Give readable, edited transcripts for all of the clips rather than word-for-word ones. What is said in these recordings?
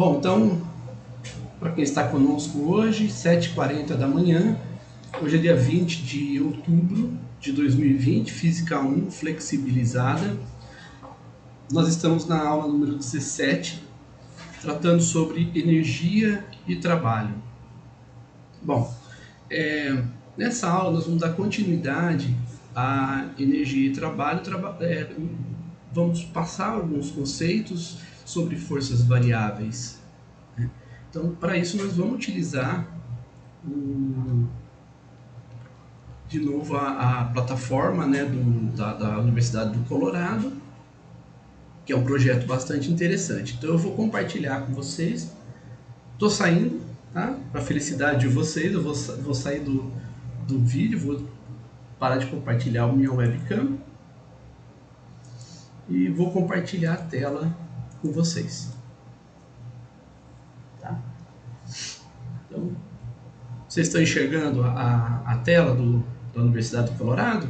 Bom, então, para quem está conosco hoje, 7h40 da manhã, hoje é dia 20 de outubro de 2020, Física 1, flexibilizada. Nós estamos na aula número 17, tratando sobre energia e trabalho. Bom, nessa aula nós vamos dar continuidade à energia e trabalho, vamos passar alguns conceitos sobre forças variáveis. Então, para isso nós vamos utilizar de novo a plataforma, né, da Universidade do Colorado, que é um projeto bastante interessante. Então eu vou compartilhar com vocês. Estou saindo, tá? Para a felicidade de vocês, eu vou sair do vídeo, vou parar de compartilhar a minha webcam e vou compartilhar a tela com vocês. Tá? Então, vocês estão enxergando a tela da Universidade do Colorado?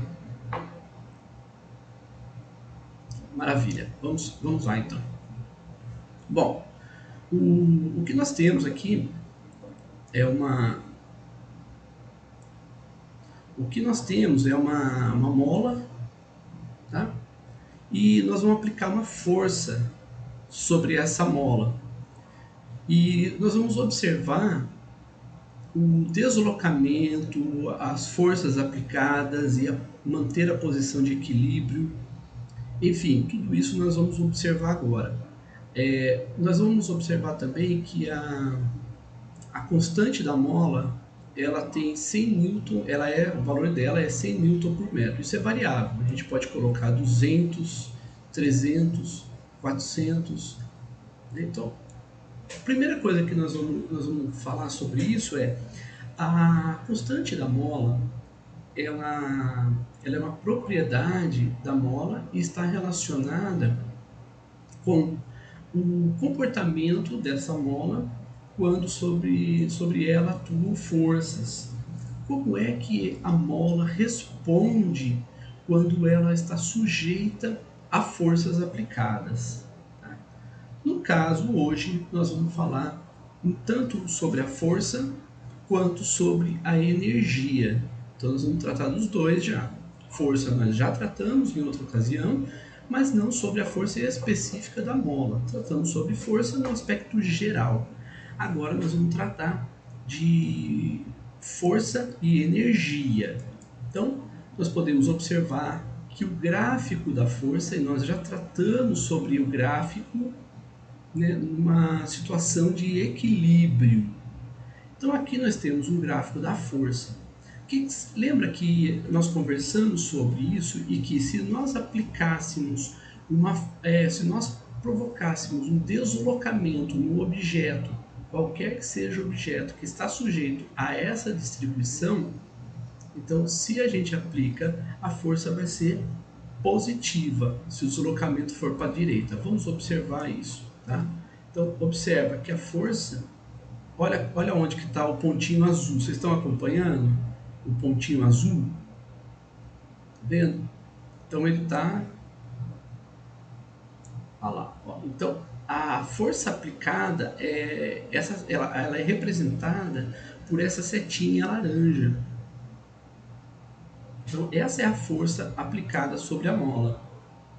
Maravilha, vamos lá então. Bom, o que nós temos aqui é uma mola, tá? E nós vamos aplicar uma força sobre essa mola. E nós vamos observar o deslocamento, as forças aplicadas e manter a posição de equilíbrio. Enfim, tudo isso nós vamos observar agora. Nós vamos observar também que a constante da mola, ela tem 100 newton, o valor dela é 100 newton por metro. Isso é variável, a gente pode colocar 200, 300, 400. Então, a primeira coisa que nós vamos falar sobre isso é a constante da mola. Ela é uma propriedade da mola e está relacionada com o comportamento dessa mola quando sobre ela atuam forças. Como é que a mola responde quando ela está sujeita a forças aplicadas? No caso, hoje, nós vamos falar tanto sobre a força quanto sobre a energia. Então, nós vamos tratar dos dois já. Força nós já tratamos em outra ocasião, mas não sobre a força específica da mola. Tratamos sobre força no aspecto geral. Agora nós vamos tratar de força e energia. Então, nós podemos observar que o gráfico da força, e nós já tratamos sobre o gráfico, né, numa situação de equilíbrio. Então aqui nós temos um gráfico da força. Lembra que nós conversamos sobre isso e que se nós aplicássemos se nós provocássemos um deslocamento no objeto, qualquer que seja o objeto que está sujeito a essa distribuição, então se a gente aplica, a força vai ser positiva se o deslocamento for para a direita. Vamos observar isso. Tá? Então, observa que a força, olha onde que está o pontinho azul. Vocês estão acompanhando o pontinho azul? Tá vendo? Então, ele está... Olha lá. Ó. Então, a força aplicada, ela é representada por essa setinha laranja. Então, essa é a força aplicada sobre a mola.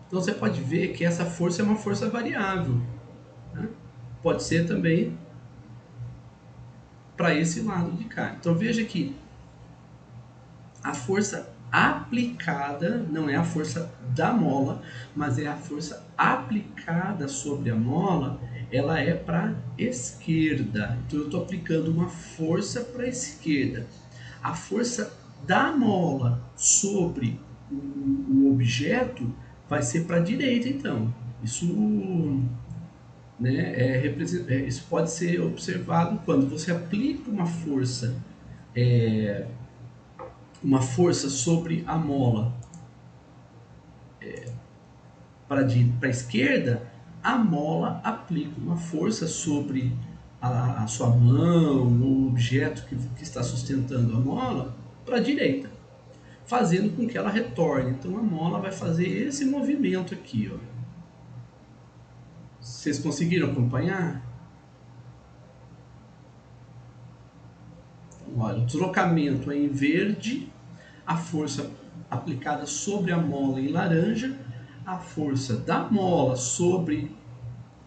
Então, você pode ver que essa força é uma força variável. Né? Pode ser também para esse lado de cá. Então veja que a força aplicada não é a força da mola, mas é a força aplicada sobre a mola, ela é para a esquerda. Então eu estou aplicando uma força para a esquerda. A força da mola sobre o objeto vai ser para a direita, então. Isso... isso pode ser observado quando você aplica uma força sobre a mola para a esquerda, a mola aplica uma força sobre a sua mão, o objeto que está sustentando a mola, para a direita, fazendo com que ela retorne. Então a mola vai fazer esse movimento aqui, ó. Vocês conseguiram acompanhar? olha, o deslocamento é em verde, a força aplicada sobre a mola em laranja, a força da mola sobre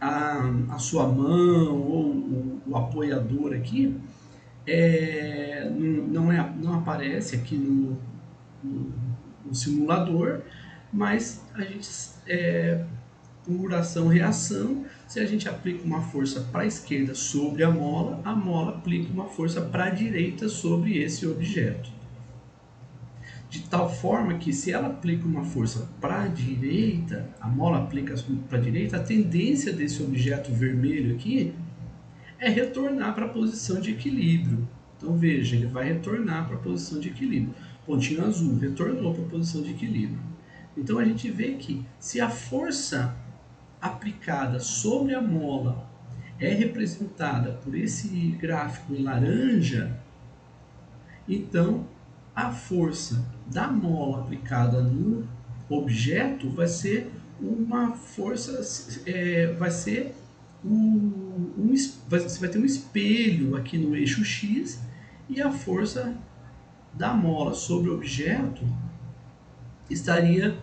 a sua mão ou o apoiador aqui não aparece aqui no simulador, mas a gente, por ação-reação, se a gente aplica uma força para a esquerda sobre a mola aplica uma força para a direita sobre esse objeto. De tal forma que se ela aplica uma força para a direita, a mola aplica para a direita, a tendência desse objeto vermelho aqui é retornar para a posição de equilíbrio. Então veja, ele vai retornar para a posição de equilíbrio. Pontinho azul, retornou para a posição de equilíbrio. Então a gente vê que se a força aplicada sobre a mola é representada por esse gráfico em laranja, então a força da mola aplicada no objeto vai ser uma força, vai ser você vai ter um espelho aqui no eixo X e a força da mola sobre o objeto estaria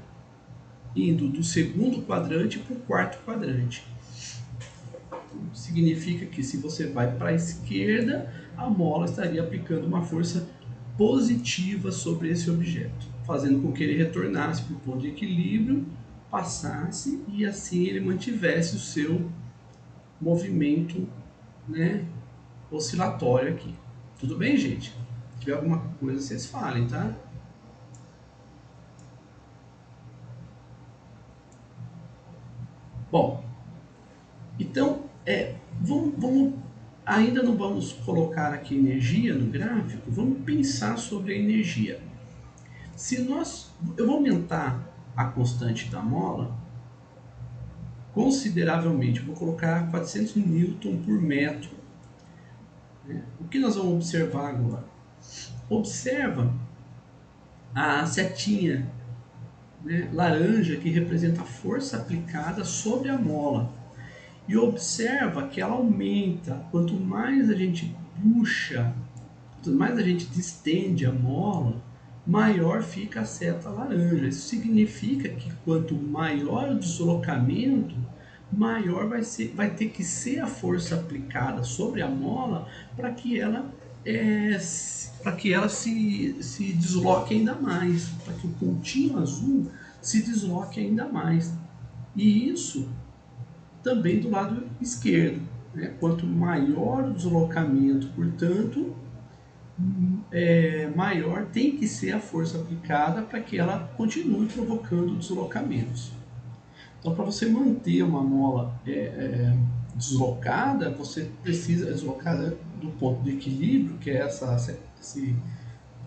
indo do segundo quadrante para o quarto quadrante. Significa que se você vai para a esquerda, a mola estaria aplicando uma força positiva sobre esse objeto, fazendo com que ele retornasse para o ponto de equilíbrio, passasse e assim ele mantivesse o seu movimento, né, oscilatório aqui. Tudo bem, gente? Se tiver alguma coisa, vocês falem, tá? Bom, então, ainda não vamos colocar aqui energia no gráfico, vamos pensar sobre a energia. Eu vou aumentar a constante da mola consideravelmente, vou colocar 400 newton por metro. O que nós vamos observar agora? Observa a setinha, né, laranja, que representa a força aplicada sobre a mola. E observa que ela aumenta. Quanto mais a gente puxa, quanto mais a gente distende a mola, maior fica a seta laranja. Isso significa que quanto maior o deslocamento, maior vai ter que ser a força aplicada sobre a mola para que ela se desloque ainda mais, para que o pontinho azul se desloque ainda mais. E isso também do lado esquerdo, né? Quanto maior o deslocamento, portanto, maior tem que ser a força aplicada para que ela continue provocando deslocamentos. Então, para você manter uma mola deslocada, você precisa deslocada do ponto de equilíbrio, que é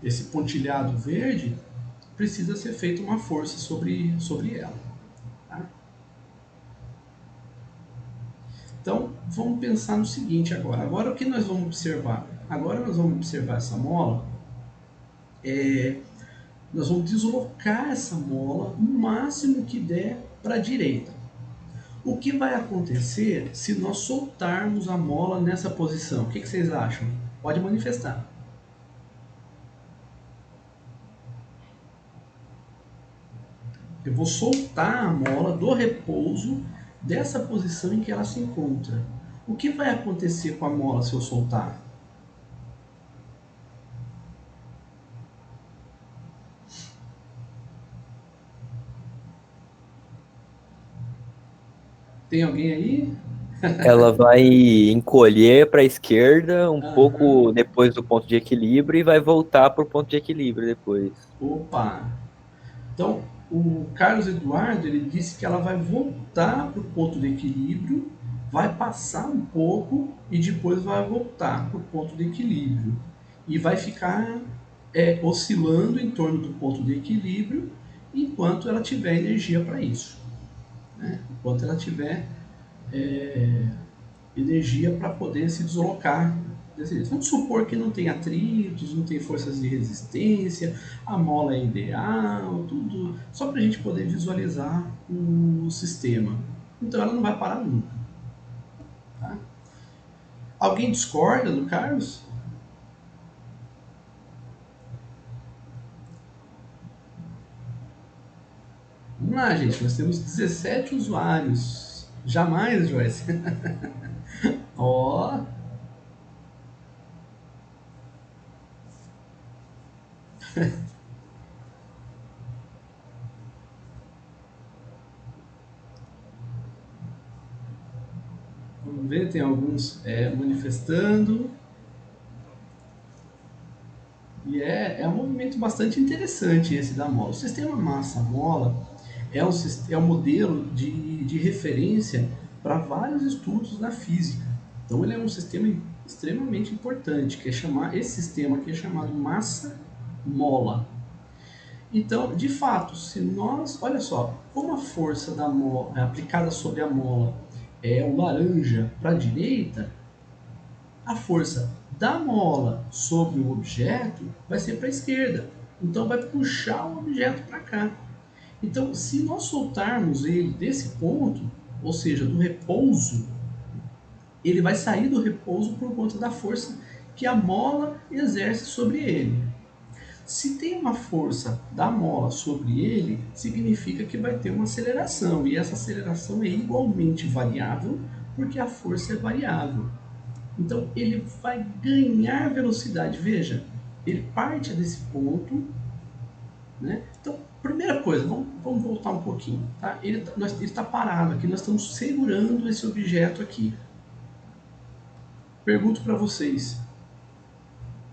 esse pontilhado verde, precisa ser feita uma força sobre ela. Tá? Então, vamos pensar no seguinte agora. Agora, o que nós vamos observar? Agora nós vamos observar essa mola. Nós vamos deslocar essa mola o máximo que der para a direita. O que vai acontecer se nós soltarmos a mola nessa posição? O que vocês acham? Pode manifestar. Eu vou soltar a mola do repouso dessa posição em que ela se encontra. O que vai acontecer com a mola se eu soltar? Tem alguém aí? Ela vai encolher para a esquerda um Aham. pouco depois do ponto de equilíbrio e vai voltar para o ponto de equilíbrio depois. Opa! Então, o Carlos Eduardo ele disse que ela vai voltar para o ponto de equilíbrio, vai passar um pouco e depois vai voltar para o ponto de equilíbrio. E vai ficar oscilando em torno do ponto de equilíbrio enquanto ela tiver energia para isso. Né? Enquanto ela tiver energia para poder se deslocar desse jeito. Vamos supor que não tem atritos, não tem forças de resistência, a mola é ideal, tudo, só para a gente poder visualizar o sistema. Então ela não vai parar nunca. Tá? Alguém discorda do Carlos? Vamos lá, gente. Nós temos 17 usuários. Jamais, Joyce. Ó. Vamos ver, tem alguns manifestando. E é um movimento bastante interessante esse da mola. O sistema massa-mola é um modelo de referência para vários estudos na física. Então ele é um sistema extremamente importante, esse sistema que é chamado massa-mola. Então, de fato, se nós, olha só, como a força da mola aplicada sobre a mola é o laranja para a direita, a força da mola sobre o objeto vai ser para a esquerda. Então vai puxar o objeto para cá. Então, se nós soltarmos ele desse ponto, ou seja, do repouso, ele vai sair do repouso por conta da força que a mola exerce sobre ele. Se tem uma força da mola sobre ele, significa que vai ter uma aceleração, e essa aceleração é igualmente variável, porque a força é variável. Então ele vai ganhar velocidade. Veja, ele parte desse ponto, né? Então, primeira coisa, vamos voltar um pouquinho. Tá? Ele está parado aqui, nós estamos segurando esse objeto aqui. Pergunto para vocês,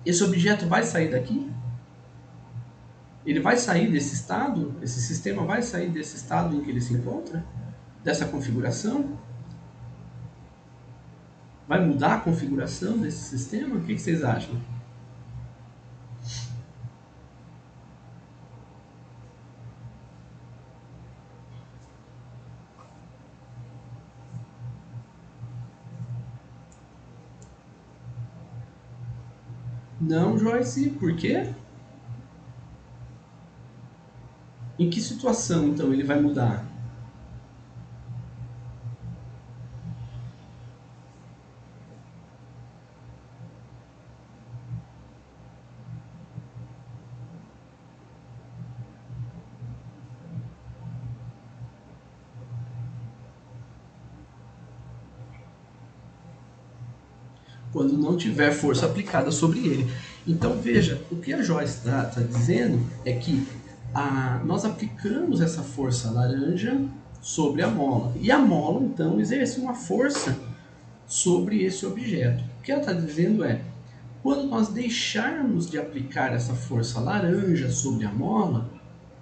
esse objeto vai sair daqui? Ele vai sair desse estado? Esse sistema vai sair desse estado em que ele se encontra? Dessa configuração? Vai mudar a configuração desse sistema? O que vocês acham? Não, Joyce, por quê? Em que situação, então, ele vai mudar? Quando não tiver força aplicada sobre ele. Então, veja, o que a Joyce está dizendo é que nós aplicamos essa força laranja sobre a mola. E a mola, então, exerce uma força sobre esse objeto. O que ela está dizendo é, quando nós deixarmos de aplicar essa força laranja sobre a mola,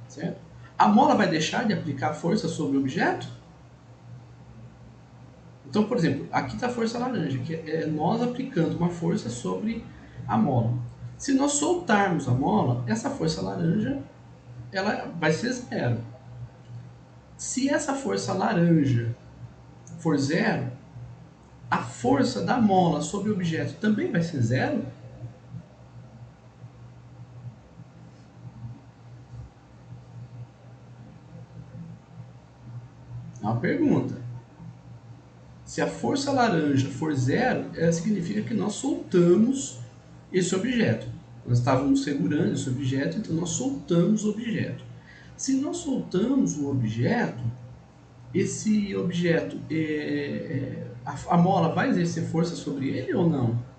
certo? A mola vai deixar de aplicar força sobre o objeto? Então, por exemplo, aqui está a força laranja, que é nós aplicando uma força sobre a mola. Se nós soltarmos a mola, essa força laranja ela vai ser zero. Se essa força laranja for zero, a força da mola sobre o objeto também vai ser zero? É uma pergunta. Se a força laranja for zero, significa que nós soltamos esse objeto. Nós estávamos segurando esse objeto, então nós soltamos o objeto. Se nós soltamos o objeto, esse objeto, a mola vai exercer força sobre ele ou não?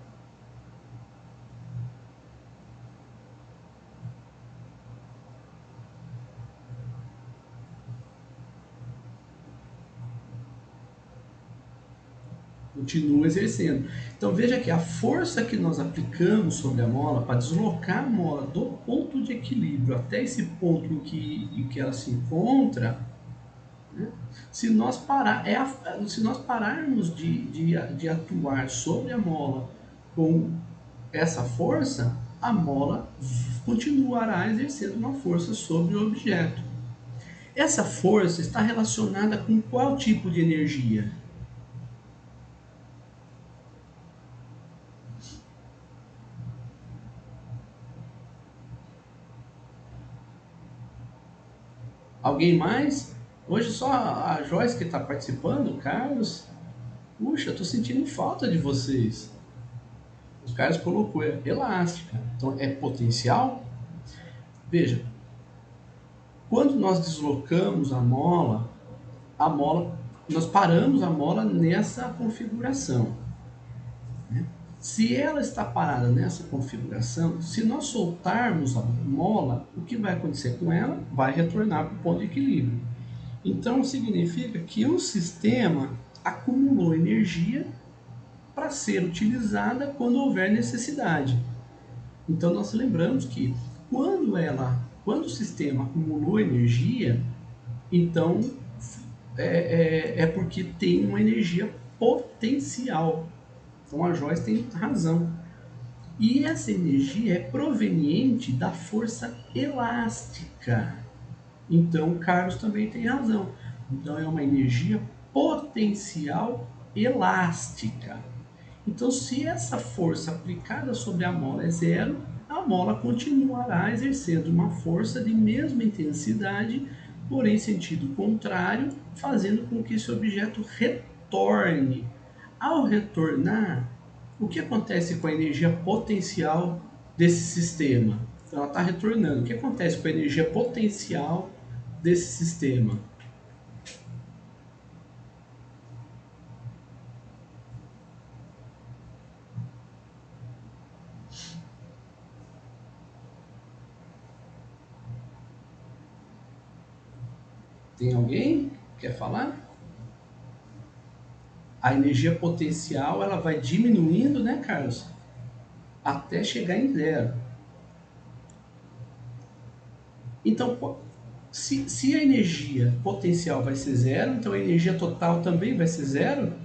Continua exercendo. Então veja que a força que nós aplicamos sobre a mola para deslocar a mola do ponto de equilíbrio até esse ponto em que ela se encontra, né? Se nós pararmos de atuar sobre a mola com essa força, a mola continuará exercendo uma força sobre o objeto. Essa força está relacionada com qual tipo de energia? Alguém mais? Hoje só a Joyce que está participando, o Carlos. Puxa, estou sentindo falta de vocês. O Carlos colocou elástica. Então é potencial? Veja, Quando nós deslocamos a mola, nós paramos a mola nessa configuração. Se ela está parada nessa configuração, se nós soltarmos a mola, o que vai acontecer com ela? Vai retornar para o ponto de equilíbrio. Então significa que o sistema acumulou energia para ser utilizada quando houver necessidade. Então nós lembramos que quando o sistema acumulou energia, então é porque tem uma energia potencial. Então a Joyce tem razão. E essa energia é proveniente da força elástica. Então o Carlos também tem razão. Então é uma energia potencial elástica. Então, se essa força aplicada sobre a mola é zero, a mola continuará exercendo uma força de mesma intensidade, porém sentido contrário, fazendo com que esse objeto retorne. Ao retornar, o que acontece com a energia potencial desse sistema? Ela está retornando. O que acontece com a energia potencial desse sistema? Tem alguém que quer falar? A energia potencial ela vai diminuindo, né, Carlos? Até chegar em zero. Então, se a energia potencial vai ser zero, então a energia total também vai ser zero?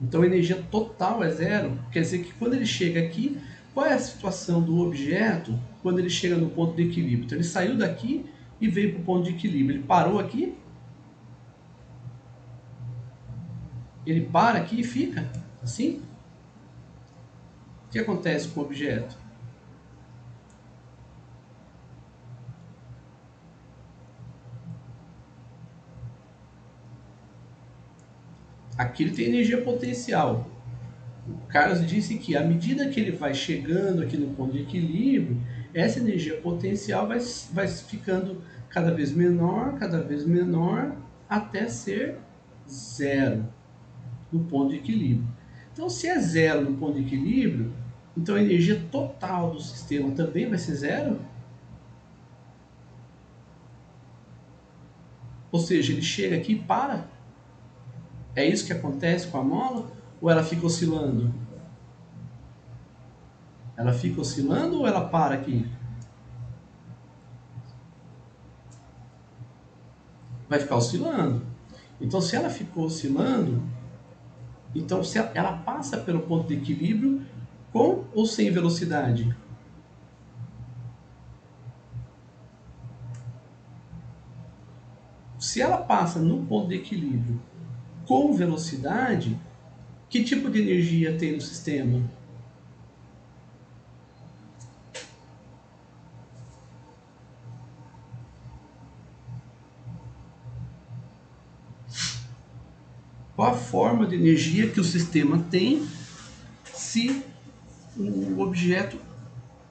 Então a energia total é zero. Quer dizer que quando ele chega aqui, qual é a situação do objeto quando ele chega no ponto de equilíbrio? Então ele saiu daqui e veio para o ponto de equilíbrio. Ele parou aqui, ele para aqui e fica assim? O que acontece com o objeto? Aqui ele tem energia potencial. O Carlos disse que à medida que ele vai chegando aqui no ponto de equilíbrio, essa energia potencial vai ficando cada vez menor, até ser zero no ponto de equilíbrio. Então, se é zero no ponto de equilíbrio, então a energia total do sistema também vai ser zero? Ou seja, ele chega aqui e para? É isso que acontece com a mola? Ou ela fica oscilando? Ela fica oscilando ou ela para aqui? Vai ficar oscilando. Então, se ela ficou oscilando, então se ela passa pelo ponto de equilíbrio com ou sem velocidade? Se ela passa no ponto de equilíbrio com velocidade, que tipo de energia tem no sistema? Qual a forma de energia que o sistema tem se o objeto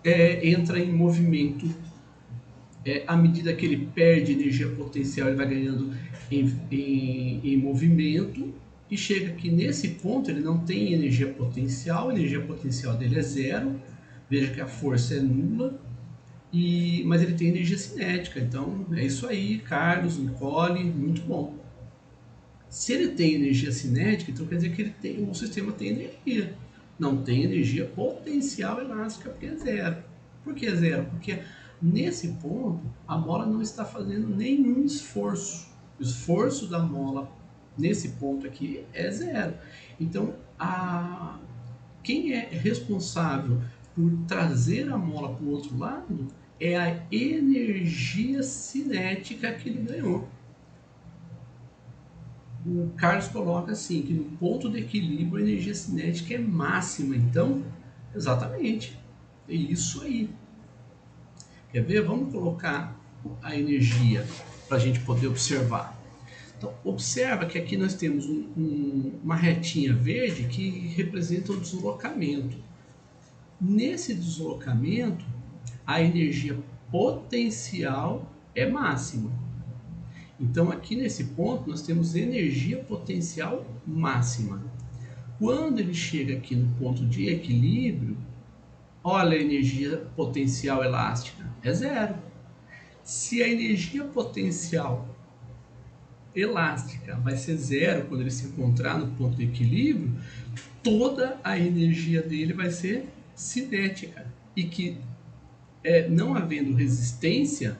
entra em movimento? À medida que ele perde energia potencial, ele vai ganhando em movimento e chega aqui nesse ponto, ele não tem energia potencial, a energia potencial dele é zero, veja que a força é nula, mas ele tem energia cinética. Então é isso aí, Carlos, Nicole, muito bom. Se ele tem energia cinética, então quer dizer que o sistema tem energia. Não tem energia potencial elástica, porque é zero. Por que é zero? Porque nesse ponto a mola não está fazendo nenhum esforço. O esforço da mola nesse ponto aqui é zero. Então quem é responsável por trazer a mola para o outro lado é a energia cinética que ele ganhou. O Carlos coloca assim, que no ponto de equilíbrio a energia cinética é máxima. Então, exatamente, é isso aí. Quer ver? Vamos colocar a energia para a gente poder observar. Então, observa que aqui nós temos uma retinha verde que representa o deslocamento. Nesse deslocamento, a energia potencial é máxima. Então, aqui nesse ponto, nós temos energia potencial máxima. Quando ele chega aqui no ponto de equilíbrio, olha a energia potencial elástica, é zero. Se a energia potencial elástica vai ser zero quando ele se encontrar no ponto de equilíbrio, toda a energia dele vai ser cinética. E que, não havendo resistência,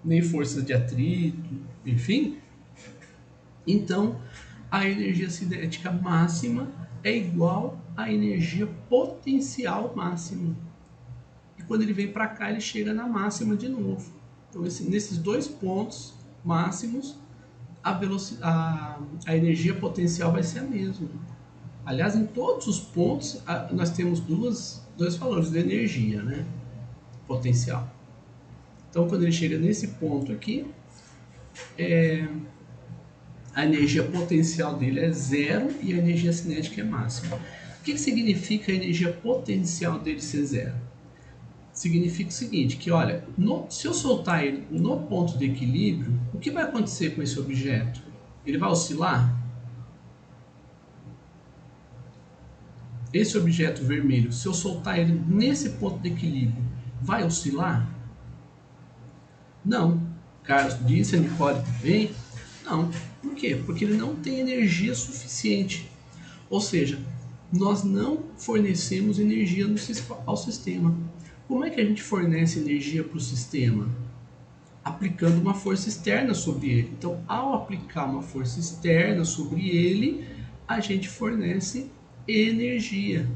nem forças de atrito, enfim, então a energia cinética máxima é igual à energia potencial máxima. E quando ele vem para cá, ele chega na máxima de novo. Então, nesses dois pontos máximos, a energia potencial vai ser a mesma. Aliás, em todos os pontos, nós temos dois valores de energia, né? Potencial. Então, quando ele chega nesse ponto aqui, a energia potencial dele é zero e a energia cinética é máxima. O que significa a energia potencial dele ser zero? Significa o seguinte, que olha, se eu soltar ele no ponto de equilíbrio, o que vai acontecer com esse objeto? Ele vai oscilar? Esse objeto vermelho, se eu soltar ele nesse ponto de equilíbrio, vai oscilar? Não. Carlos disse, a Nicole também. Não. Por quê? Porque ele não tem energia suficiente. Ou seja, nós não fornecemos energia ao sistema. Como é que a gente fornece energia para o sistema? Aplicando uma força externa sobre ele. Então, ao aplicar uma força externa sobre ele, a gente fornece energia.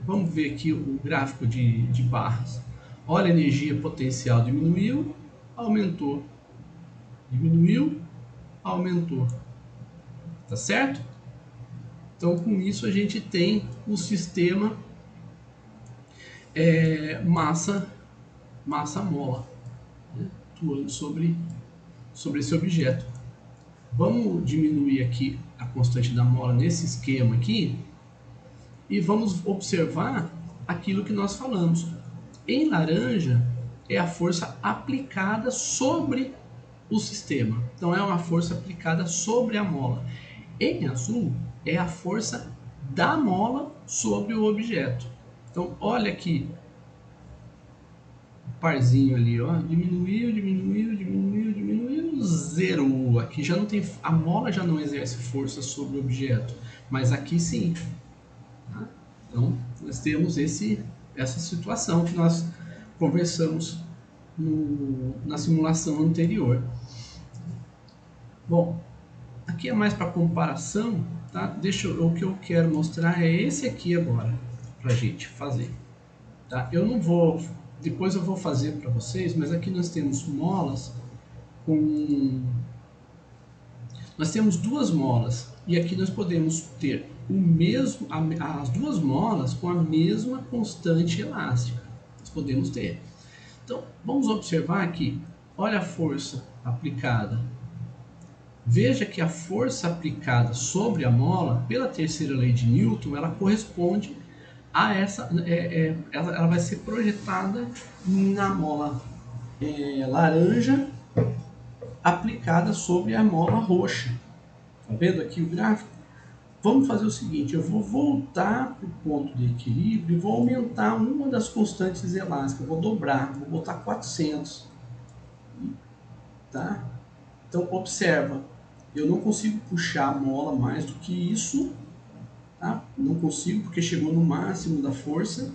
Vamos ver aqui o gráfico de barras. Olha, a energia potencial diminuiu, aumentou. Diminuiu, aumentou. Tá certo? Então, com isso, a gente tem o sistema massa-mola, né, atuando sobre esse objeto. Vamos diminuir aqui a constante da mola nesse esquema aqui e vamos observar aquilo que nós falamos. Em laranja é a força aplicada sobre o sistema. Então é uma força aplicada sobre a mola. Em azul é a força da mola sobre o objeto. Então olha aqui, o parzinho ali, ó, diminuiu, zero. Aqui já não tem, a mola já não exerce força sobre o objeto, mas aqui sim. Tá? Então nós temos essa situação que nós conversamos na simulação anterior. Bom, aqui é mais para comparação, tá? O que eu quero mostrar é esse aqui agora, para a gente fazer. Tá? Eu não vou, depois eu vou fazer para vocês, mas aqui nós temos molas nós temos duas molas e aqui nós podemos ter as duas molas com a mesma constante elástica. Nós podemos ter. Então, vamos observar aqui. Olha a força aplicada. Veja que a força aplicada sobre a mola, pela terceira lei de Newton, ela corresponde a essa. Ela vai ser projetada na mola laranja aplicada sobre a mola roxa. Tá vendo aqui o gráfico? Vamos fazer o seguinte, eu vou voltar para o ponto de equilíbrio e vou aumentar uma das constantes elásticas, vou dobrar, vou botar 400. Tá? Então observa, eu não consigo puxar a mola mais do que isso, tá? Não consigo porque chegou no máximo da força,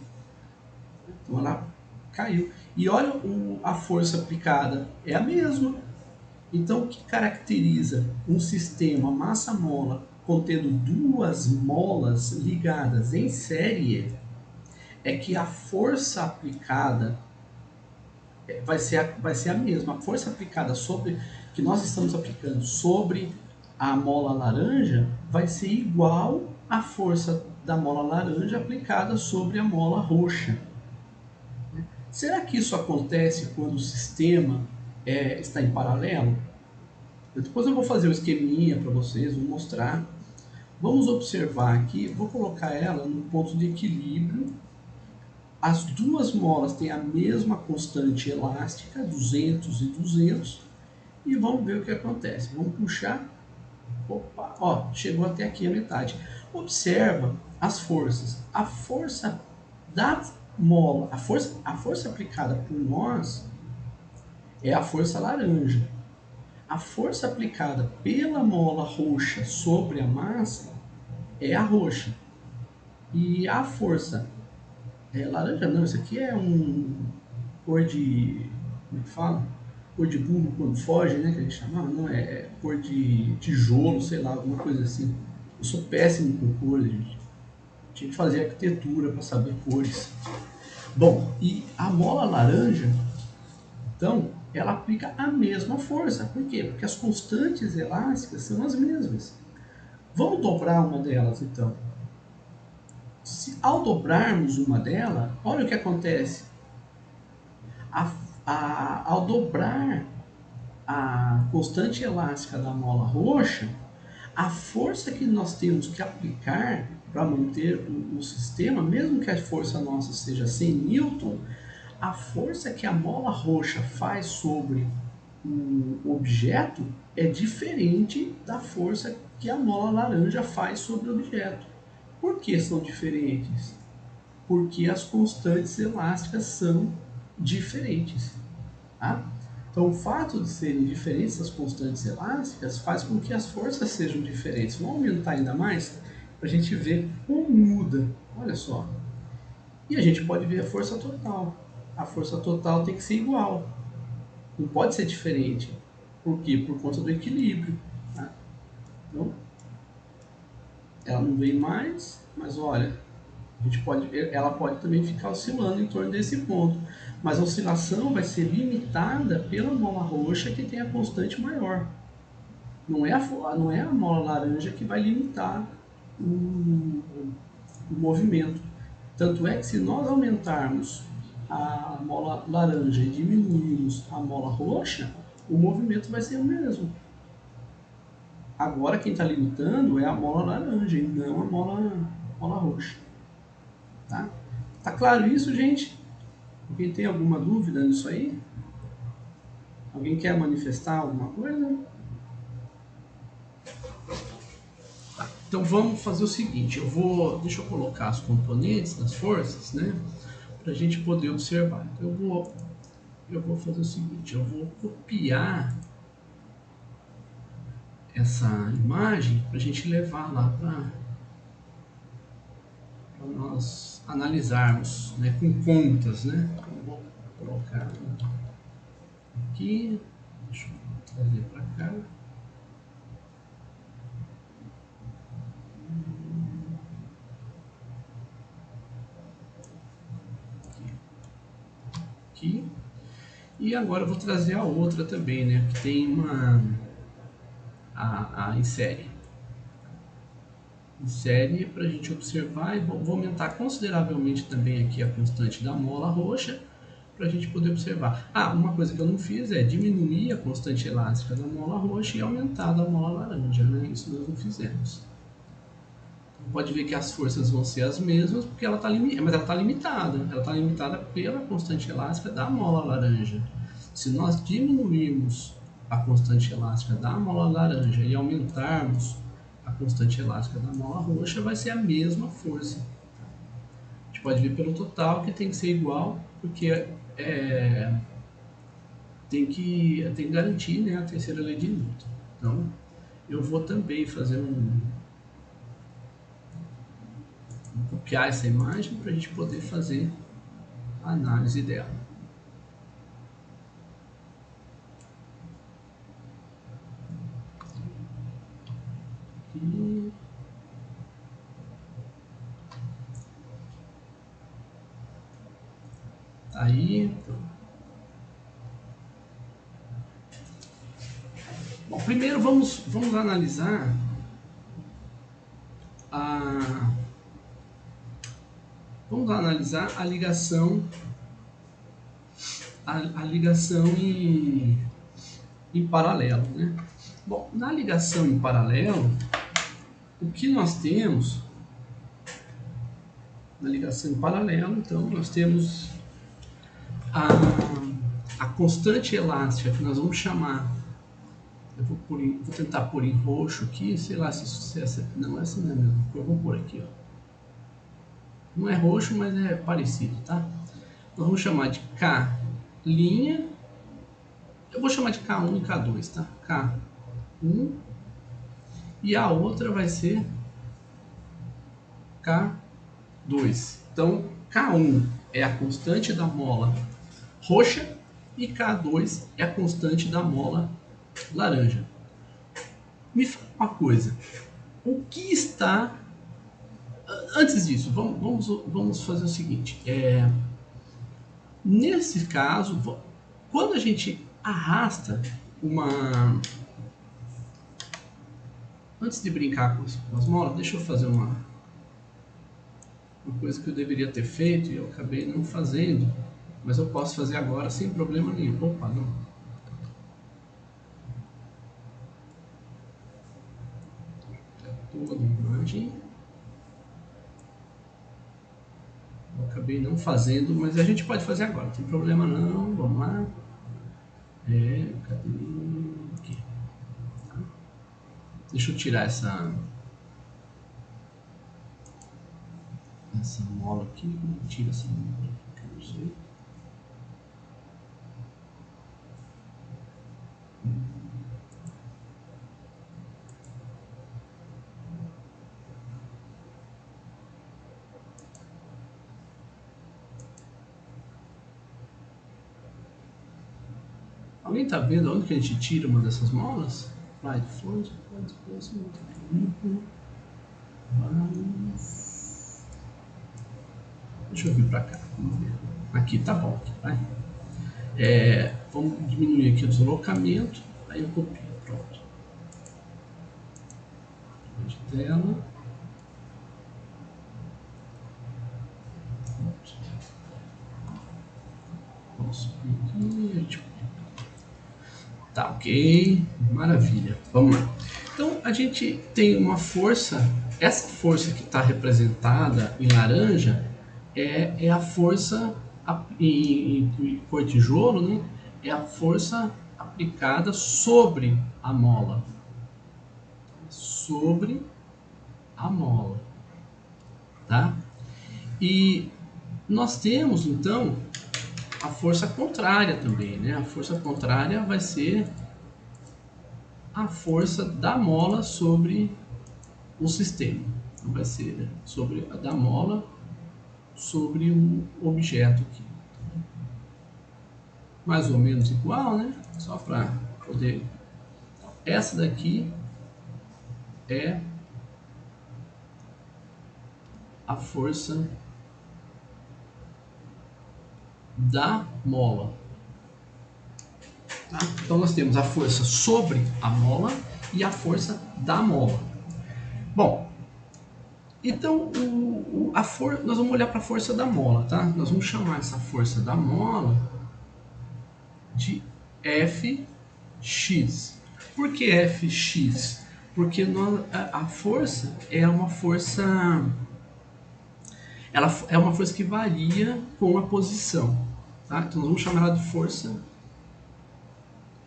então ela caiu. E olha a força aplicada, é a mesma. Então, o que caracteriza um sistema massa-mola contendo duas molas ligadas em série é que a força aplicada vai ser a mesma. A força aplicada que nós estamos aplicando sobre a mola laranja vai ser igual à força da mola laranja aplicada sobre a mola roxa. Será que isso acontece quando o sistema está em paralelo. Depois eu vou fazer o esqueminha para vocês, vou mostrar. Vamos observar aqui, vou colocar ela no ponto de equilíbrio. As duas molas têm a mesma constante elástica, 200 e 200, e vamos ver o que acontece. Vamos puxar, opa, ó, chegou até aqui a metade. Observa as forças. A força da mola, a força aplicada por nós é a força laranja. A força aplicada pela mola roxa sobre a massa é a roxa. E a força laranja não, isso aqui é um cor de, como é que fala? Cor de burro quando foge, né, que a gente chamava, não, é cor de tijolo, sei lá, alguma coisa assim. Eu sou péssimo com cores, gente. Tinha que fazer arquitetura para saber cores. Bom, e a mola laranja, então, ela aplica a mesma força. Por quê? Porque as constantes elásticas são as mesmas. Vamos dobrar uma delas, então. Ao dobrarmos uma delas, olha o que acontece. Ao dobrar a constante elástica da mola roxa, a força que nós temos que aplicar para manter o sistema, mesmo que a força nossa seja 100 newton, a força que a mola roxa faz sobre o objeto é diferente da força que a mola laranja faz sobre o objeto. Por que são diferentes? Porque as constantes elásticas são diferentes. Tá? Então, o fato de serem diferentes as constantes elásticas faz com que as forças sejam diferentes. Vamos aumentar ainda mais para a gente ver como muda. Olha só. E a gente pode ver a força total. A força total tem que ser igual. Não pode ser diferente. Por quê? Por conta do equilíbrio. Tá? Então, ela não vem mais, mas olha, ela pode também ficar oscilando em torno desse ponto. Mas a oscilação vai ser limitada pela mola roxa, que tem a constante maior. Não é a mola laranja que vai limitar o movimento. Tanto é que se nós aumentarmos a mola laranja e diminuirmos a mola roxa, o movimento vai ser o mesmo. Agora quem está limitando é a mola laranja e não a mola roxa. Tá? Tá claro isso, gente? Alguém tem alguma dúvida nisso aí? Alguém quer manifestar alguma coisa? Tá. Então vamos fazer o seguinte, deixa eu colocar as componentes das forças, né? Para a gente poder observar. Então eu vou fazer o seguinte, eu vou copiar essa imagem para a gente levar lá para nós analisarmos, né, com contas, né? Então, eu vou colocar aqui, deixa eu trazer para cá. Aqui. E agora eu vou trazer a outra também, né? Que tem a em série. Em série para a gente observar, e vou aumentar consideravelmente também aqui a constante da mola roxa para a gente poder observar. Uma coisa que eu não fiz é diminuir a constante elástica da mola roxa e aumentar da mola laranja, né? Isso nós não fizemos. Então, pode ver que as forças vão ser as mesmas, porque ela está limitada, mas ela está limitada. Ela está limitada pela constante elástica da mola laranja. Se nós diminuirmos a constante elástica da mola laranja e aumentarmos a constante elástica da mola roxa, vai ser a mesma força. A gente pode ver pelo total que tem que ser igual, porque tem que garantir, né, a terceira lei de Newton. Então, eu vou também fazer copiar essa imagem para a gente poder fazer a análise dela. E aí, bom, primeiro vamos analisar a ligação a ligação em paralelo, né? Bom, na ligação em paralelo, o que nós temos na ligação em paralelo, então nós temos a constante elástica, que nós vamos chamar, eu vou tentar pôr em roxo aqui, sei lá se essa, não, essa não é mesmo, eu vou pôr aqui, ó. Não é roxo, mas é parecido, tá? Nós vamos chamar de K', eu vou chamar de K1 e K2, tá? K1, e a outra vai ser K2. Então, K1 é a constante da mola roxa e K2 é a constante da mola laranja. Me fala uma coisa, o que está... Antes disso, vamos fazer o seguinte, nesse caso, quando a gente arrasta uma... Antes de brincar com as molas, deixa eu fazer uma coisa que eu deveria ter feito e eu acabei não fazendo, mas eu posso fazer agora sem problema nenhum. Opa, não. Toda a imagem. Eu acabei não fazendo, mas a gente pode fazer agora, não tem problema não. Vamos lá. Cadê? Aqui. Deixa eu tirar essa mola aqui. Tira essa mola aqui, que eu não sei. Alguém tá vendo onde que a gente tira uma dessas molas? Right front, deixa eu vir para cá, vamos ver. Aqui tá bom, vai. Vamos diminuir aqui o deslocamento, aí eu copio, pronto. De tela. Pronto. Vamos subir aqui, tá, ok, maravilha, vamos lá. Então a gente tem uma força, essa força que está representada em laranja é a força em cor tijolo, né? É a força aplicada sobre a mola, tá? E nós temos então a força contrária também, né? A força contrária vai ser a força da mola sobre o sistema. Vai ser sobre a da mola sobre o objeto aqui. Mais ou menos igual, né? Só para poder... Essa daqui é a força da mola. Tá? Então nós temos a força sobre a mola e a força da mola. Bom, então nós vamos olhar para a força da mola, tá? Nós vamos chamar essa força da mola de Fx. Por que Fx? Porque a força é uma força... Ela é uma força que varia com a posição, tá? Então nós vamos chamar ela de força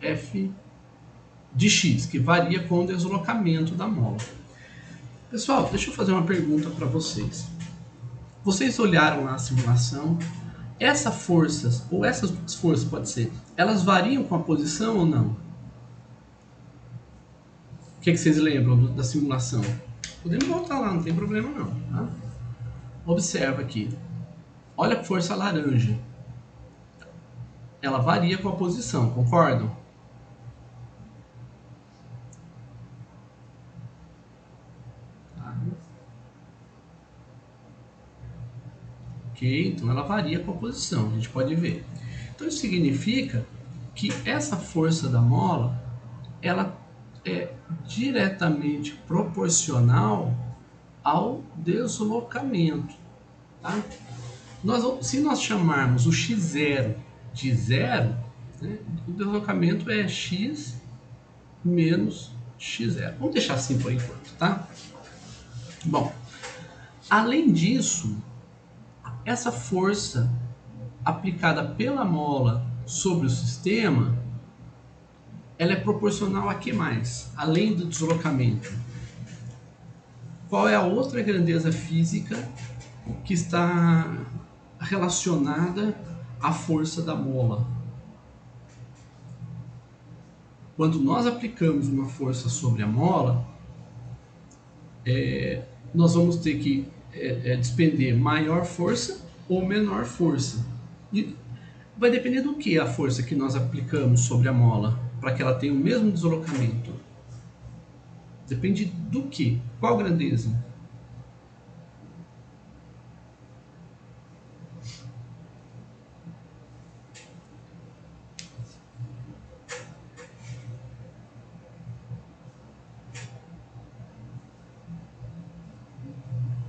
F de x, que varia com o deslocamento da mola. Pessoal, deixa eu fazer uma pergunta para vocês. Vocês olharam lá a simulação? Essas forças, ou essas duas forças, pode ser, elas variam com a posição ou não? O que vocês lembram da simulação? Podemos voltar lá, não tem problema não, tá? Observa aqui. Olha a força laranja. Ela varia com a posição, concordam? Tá. Ok, então ela varia com a posição, a gente pode ver. Então isso significa que essa força da mola, ela é diretamente proporcional ao deslocamento, tá? Se nós chamarmos o x0 de zero, né, o deslocamento é x menos x0. Vamos deixar assim por enquanto, tá? Bom, além disso, essa força aplicada pela mola sobre o sistema, ela é proporcional a que mais? Além do deslocamento. Qual é a outra grandeza física que está relacionada à força da mola? Quando nós aplicamos uma força sobre a mola, nós vamos ter que despender maior força ou menor força. E vai depender do que a força que nós aplicamos sobre a mola para que ela tenha o mesmo deslocamento. Depende do que? Qual grandeza?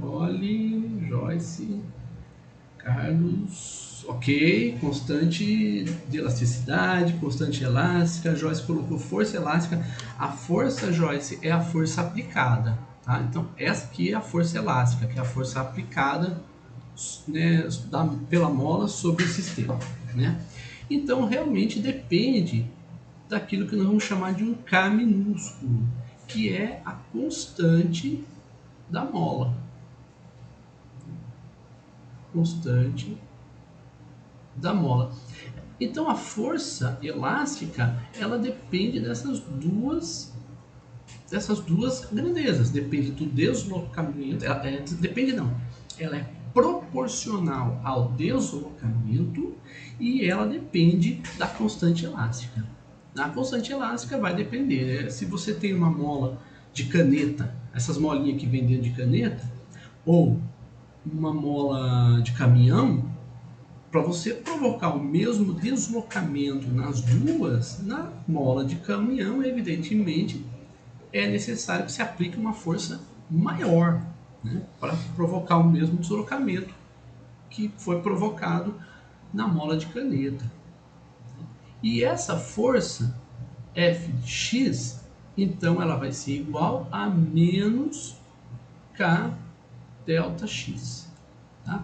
Olhe, Joyce, Carlos, ok, constante de elasticidade, constante elástica, Joyce colocou força elástica. A força, Joyce, é a força aplicada, tá? Então, essa aqui é a força elástica, que é a força aplicada, né, pela mola sobre o sistema, né? Então, realmente depende daquilo que nós vamos chamar de um K minúsculo, que é a constante da mola. Constante da mola. Então a força elástica, ela depende dessas duas grandezas. Depende do deslocamento. Depende não. Ela é proporcional ao deslocamento e ela depende da constante elástica. A constante elástica vai depender. Se você tem uma mola de caneta, essas molinhas que vem dentro de caneta, ou uma mola de caminhão, para você provocar o mesmo deslocamento nas duas, na mola de caminhão, evidentemente, é necessário que se aplique uma força maior, né, para provocar o mesmo deslocamento que foi provocado na mola de caneta. E essa força, F de x, então ela vai ser igual a menos K delta x. Tá?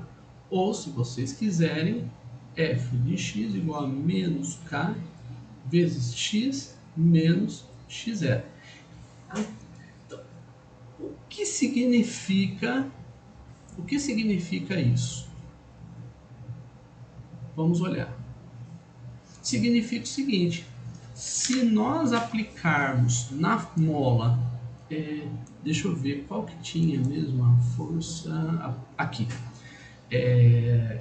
Ou, se vocês quiserem, f de x igual a menos k vezes x menos x0. Tá? Então, o que significa isso? Vamos olhar. Significa o seguinte: se nós aplicarmos na mola, deixa eu ver qual que tinha mesmo a força aqui.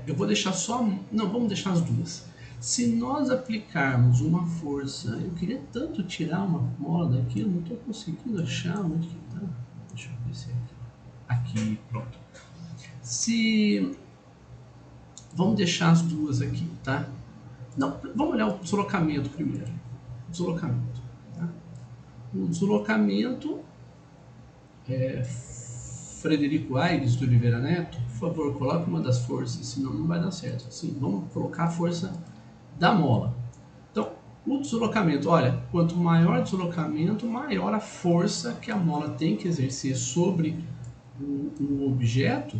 Eu vou deixar só. Não, vamos deixar as duas. Se nós aplicarmos uma força. Eu queria tanto tirar uma mola daqui, eu não estou conseguindo achar onde que está. Deixa eu ver se é aqui. Aqui, pronto. Vamos deixar as duas aqui, tá? Não, vamos olhar o deslocamento primeiro. Deslocamento. Tá? O deslocamento. Frederico Aires de Oliveira Neto, por favor, coloque uma das forças, senão não vai dar certo. Sim, vamos colocar a força da mola. Então, o deslocamento, olha, quanto maior o deslocamento, maior a força que a mola tem que exercer sobre o objeto,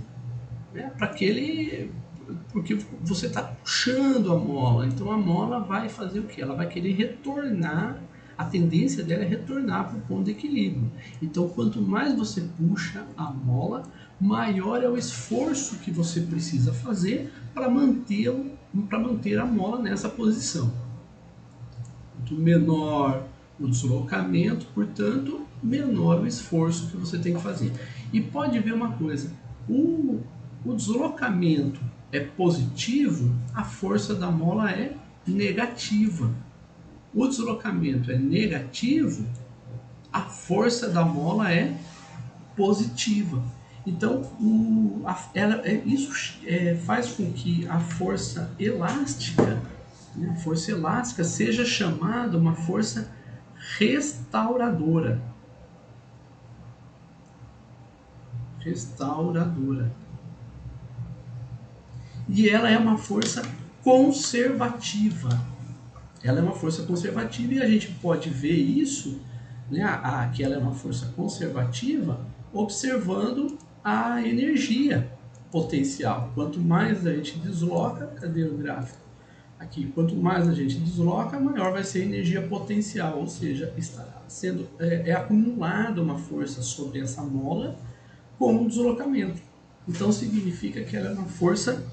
né, para que ele... Porque você está puxando a mola, então a mola vai fazer o que? Ela vai querer retornar. A tendência dela é retornar para o ponto de equilíbrio. Então, quanto mais você puxa a mola, maior é o esforço que você precisa fazer para manter a mola nessa posição. Quanto menor o deslocamento, portanto, menor o esforço que você tem que fazer. E pode ver uma coisa, o deslocamento é positivo, a força da mola é negativa. O deslocamento é negativo, a força da mola é positiva. Então, isso faz com que a força elástica, né, a força elástica seja chamada uma força restauradora. Restauradora. E ela é uma força conservativa. Ela é uma força conservativa e a gente pode ver isso, né, que ela é uma força conservativa, observando a energia potencial. Quanto mais a gente desloca, cadê o gráfico? Aqui, quanto mais a gente desloca, maior vai ser a energia potencial, ou seja, está sendo acumulada uma força sobre essa mola com o deslocamento. Então significa que ela é uma força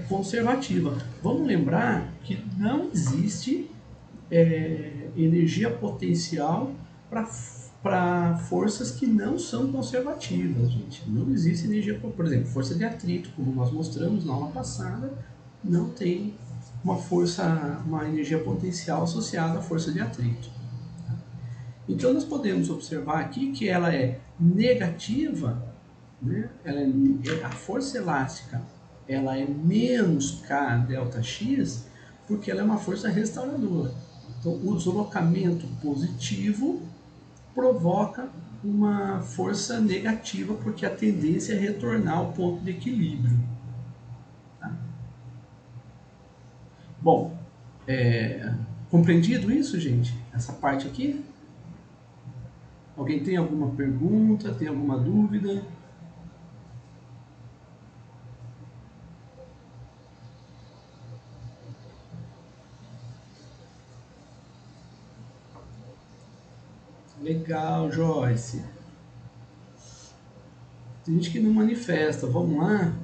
conservativa. Vamos lembrar que não existe energia potencial para forças que não são conservativas, gente. Não existe energia, por exemplo, força de atrito, como nós mostramos na aula passada, não tem uma energia potencial associada à força de atrito. Então nós podemos observar aqui que ela é negativa, né? A força elástica ela é menos K delta X porque ela é uma força restauradora. Então o deslocamento positivo provoca uma força negativa porque a tendência é retornar ao ponto de equilíbrio. Tá? Bom, compreendido isso, gente? Essa parte aqui? Alguém tem alguma pergunta? Tem alguma dúvida? Legal, Joyce. Tem gente que não manifesta. Vamos lá.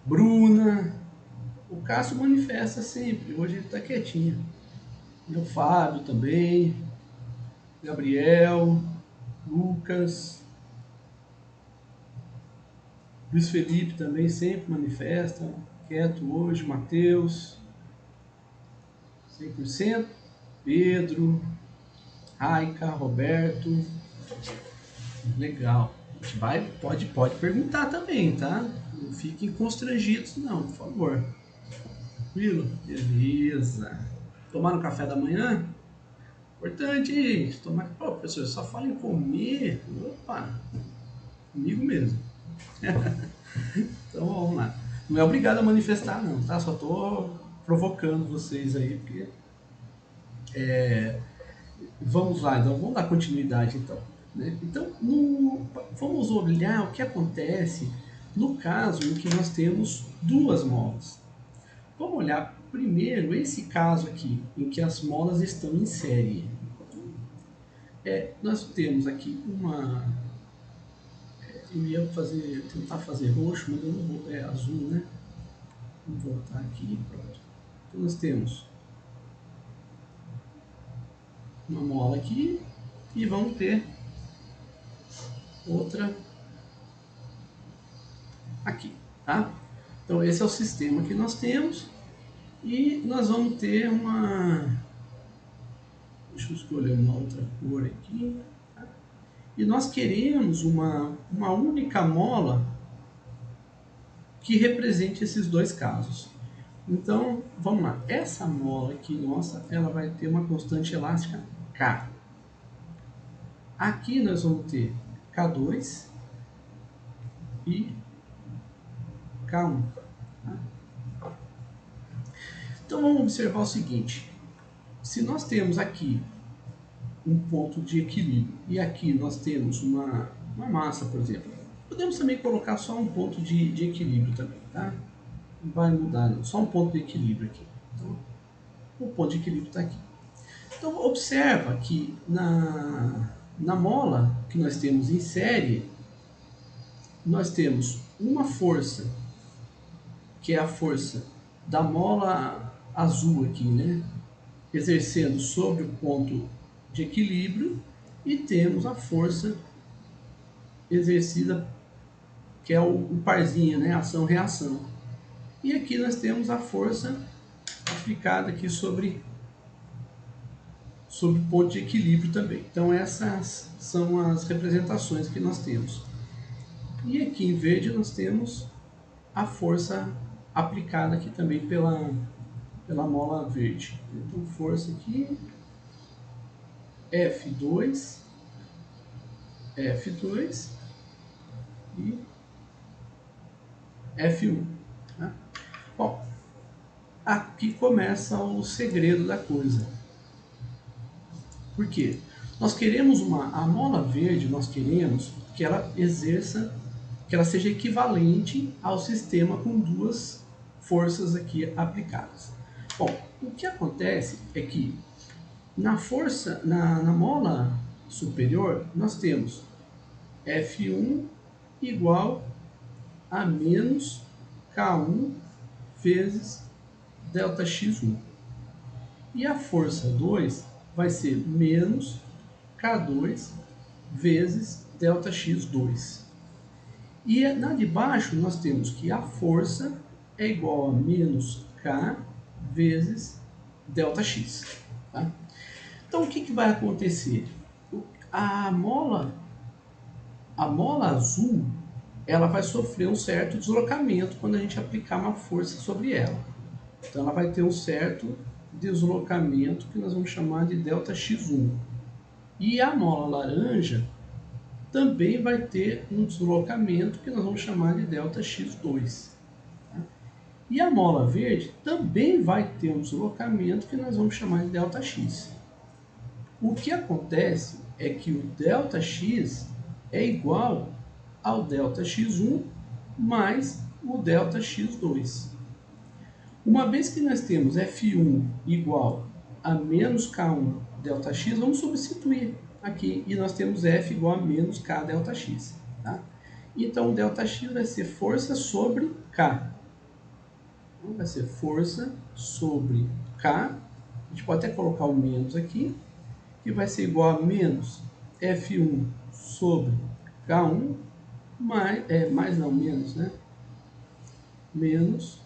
Bruna. O Cássio manifesta sempre. Hoje ele está quietinho. E o Fábio também. Gabriel. Lucas. Luiz Felipe também sempre manifesta. Quieto hoje. Matheus. 100%. Pedro. Raica. Roberto. Legal. Pode perguntar também, tá? Não fiquem constrangidos não, por favor. Tranquilo? Beleza. Tomaram café da manhã? Importante, gente. Tomar. Pô, professor, só fala em comer. Opa! Comigo mesmo. Então vamos lá. Não é obrigado a manifestar não, tá? Só tô provocando vocês aí, porque... Vamos lá, então vamos dar continuidade então. Né? Então, vamos olhar o que acontece no caso em que nós temos duas molas. Vamos olhar primeiro esse caso aqui, em que as molas estão em série. Nós temos aqui uma... Eu ia tentar fazer roxo, mas eu não vou... É azul, né? Vamos voltar aqui, pronto. Então nós temos uma mola aqui e vamos ter outra aqui, tá? Então esse é o sistema que nós temos e nós vamos ter uma... Deixa eu escolher uma outra cor aqui. Tá? E nós queremos uma única mola que represente esses dois casos. Então, vamos lá. Essa mola aqui, nossa, ela vai ter uma constante elástica K. Aqui nós vamos ter K2 e K1. Tá? Então vamos observar o seguinte. Se nós temos aqui um ponto de equilíbrio e aqui nós temos uma massa, por exemplo, podemos também colocar só um ponto de equilíbrio também, tá? Não vai mudar não, só um ponto de equilíbrio aqui. Então, o ponto de equilíbrio está aqui. Então observa que na mola que nós temos em série, nós temos uma força, que é a força da mola azul aqui, né? Exercendo sobre o ponto de equilíbrio, e temos a força exercida, que é o parzinho, né? Ação-reação. E aqui nós temos a força aplicada aqui sobre o ponto de equilíbrio também. Então essas são as representações que nós temos. E aqui em verde nós temos a força aplicada aqui também pela mola verde. Então força aqui, F2 e F1. Tá? Bom, aqui começa o segredo da coisa. Por quê? Nós queremos a mola verde, nós queremos que ela exerça, que ela seja equivalente ao sistema com duas forças aqui aplicadas. Bom, o que acontece é que na força, na mola superior, nós temos F1 igual a menos K1 vezes ΔX1. E a força 2 vai ser menos K2 vezes ΔX2. E na de baixo nós temos que a força é igual a menos K vezes ΔX. Tá? Então o que vai acontecer? A mola azul, ela vai sofrer um certo deslocamento quando a gente aplicar uma força sobre ela. Então ela vai ter um certo deslocamento que nós vamos chamar de ΔX1. E a mola laranja também vai ter um deslocamento que nós vamos chamar de ΔX2. Tá? E a mola verde também vai ter um deslocamento que nós vamos chamar de ΔX. O que acontece é que o ΔX é igual ao ΔX1 mais o ΔX2. Uma vez que nós temos F1 igual a menos K1 ΔX, vamos substituir aqui e nós temos F igual a menos K ΔX. Tá? Então, o ΔX vai ser força sobre K. Então, vai ser força sobre K. A gente pode até colocar o menos aqui, que vai ser igual a menos F1 sobre K1 menos, né? Menos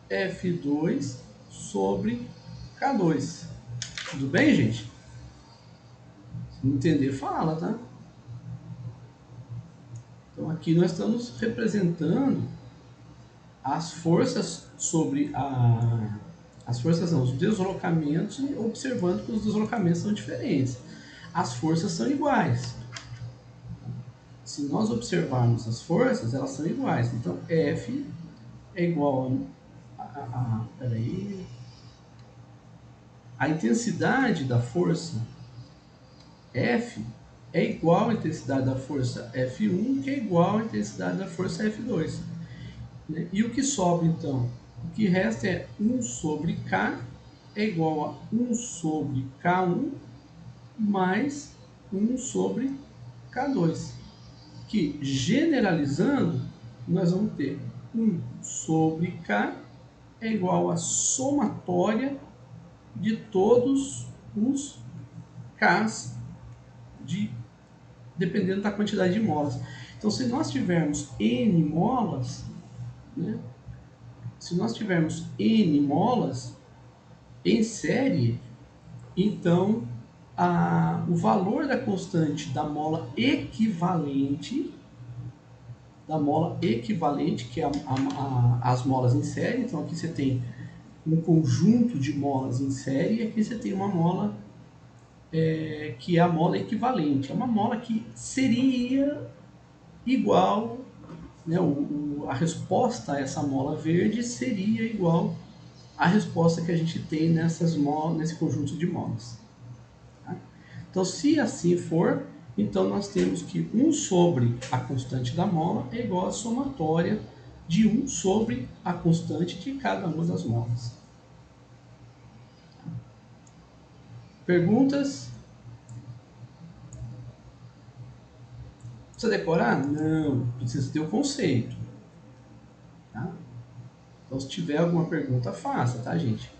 F2 sobre K2. Tudo bem, gente? Se não entender, fala, tá? Então aqui nós estamos representando as forças sobre as forças não, os deslocamentos, observando que os deslocamentos são diferentes. As forças são iguais. Se nós observarmos as forças, elas são iguais. Então F é igual a intensidade da força F é igual à intensidade da força F1, que é igual à intensidade da força F2. Né? E o que sobra, então? O que resta é 1 sobre K é igual a 1 sobre K1 mais 1 sobre K2. Que, generalizando, nós vamos ter 1 sobre K é igual à somatória de todos os Ks dependendo da quantidade de molas. Então, se nós tivermos N molas, né, se nós tivermos N molas em série, então o valor da constante da mola equivalente, que é as molas em série, então aqui você tem um conjunto de molas em série, e aqui você tem uma mola que é a mola equivalente. É uma mola que seria igual, né, a resposta a essa mola verde seria igual à resposta que a gente tem nesse conjunto de molas. Tá? Então, se assim for, então nós temos que 1 sobre a constante da mola é igual à somatória de 1 sobre a constante de cada uma das molas. Perguntas? Precisa decorar? Não, precisa ter o conceito. Tá? Então, se tiver alguma pergunta, faça, tá, gente?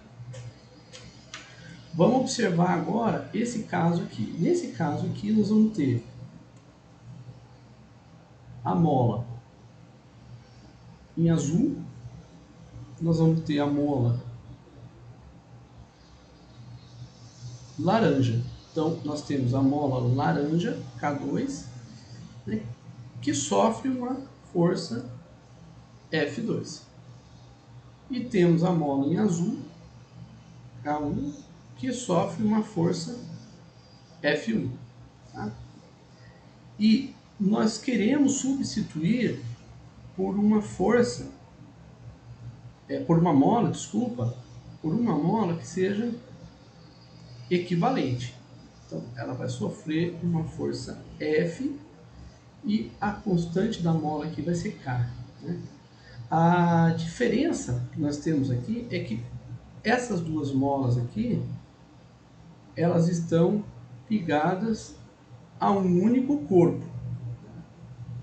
Vamos observar agora esse caso aqui. Nesse caso aqui, nós vamos ter a mola em azul, nós vamos ter a mola laranja. Então, nós temos a mola laranja, K2, né, que sofre uma força F2. E temos a mola em azul, K1, que sofre uma força F1. Tá? E nós queremos substituir por uma força por uma mola, desculpa, por uma mola que seja equivalente. Então, ela vai sofrer uma força F e a constante da mola aqui vai ser K. Né? A diferença que nós temos aqui é que essas duas molas aqui, elas estão ligadas a um único corpo.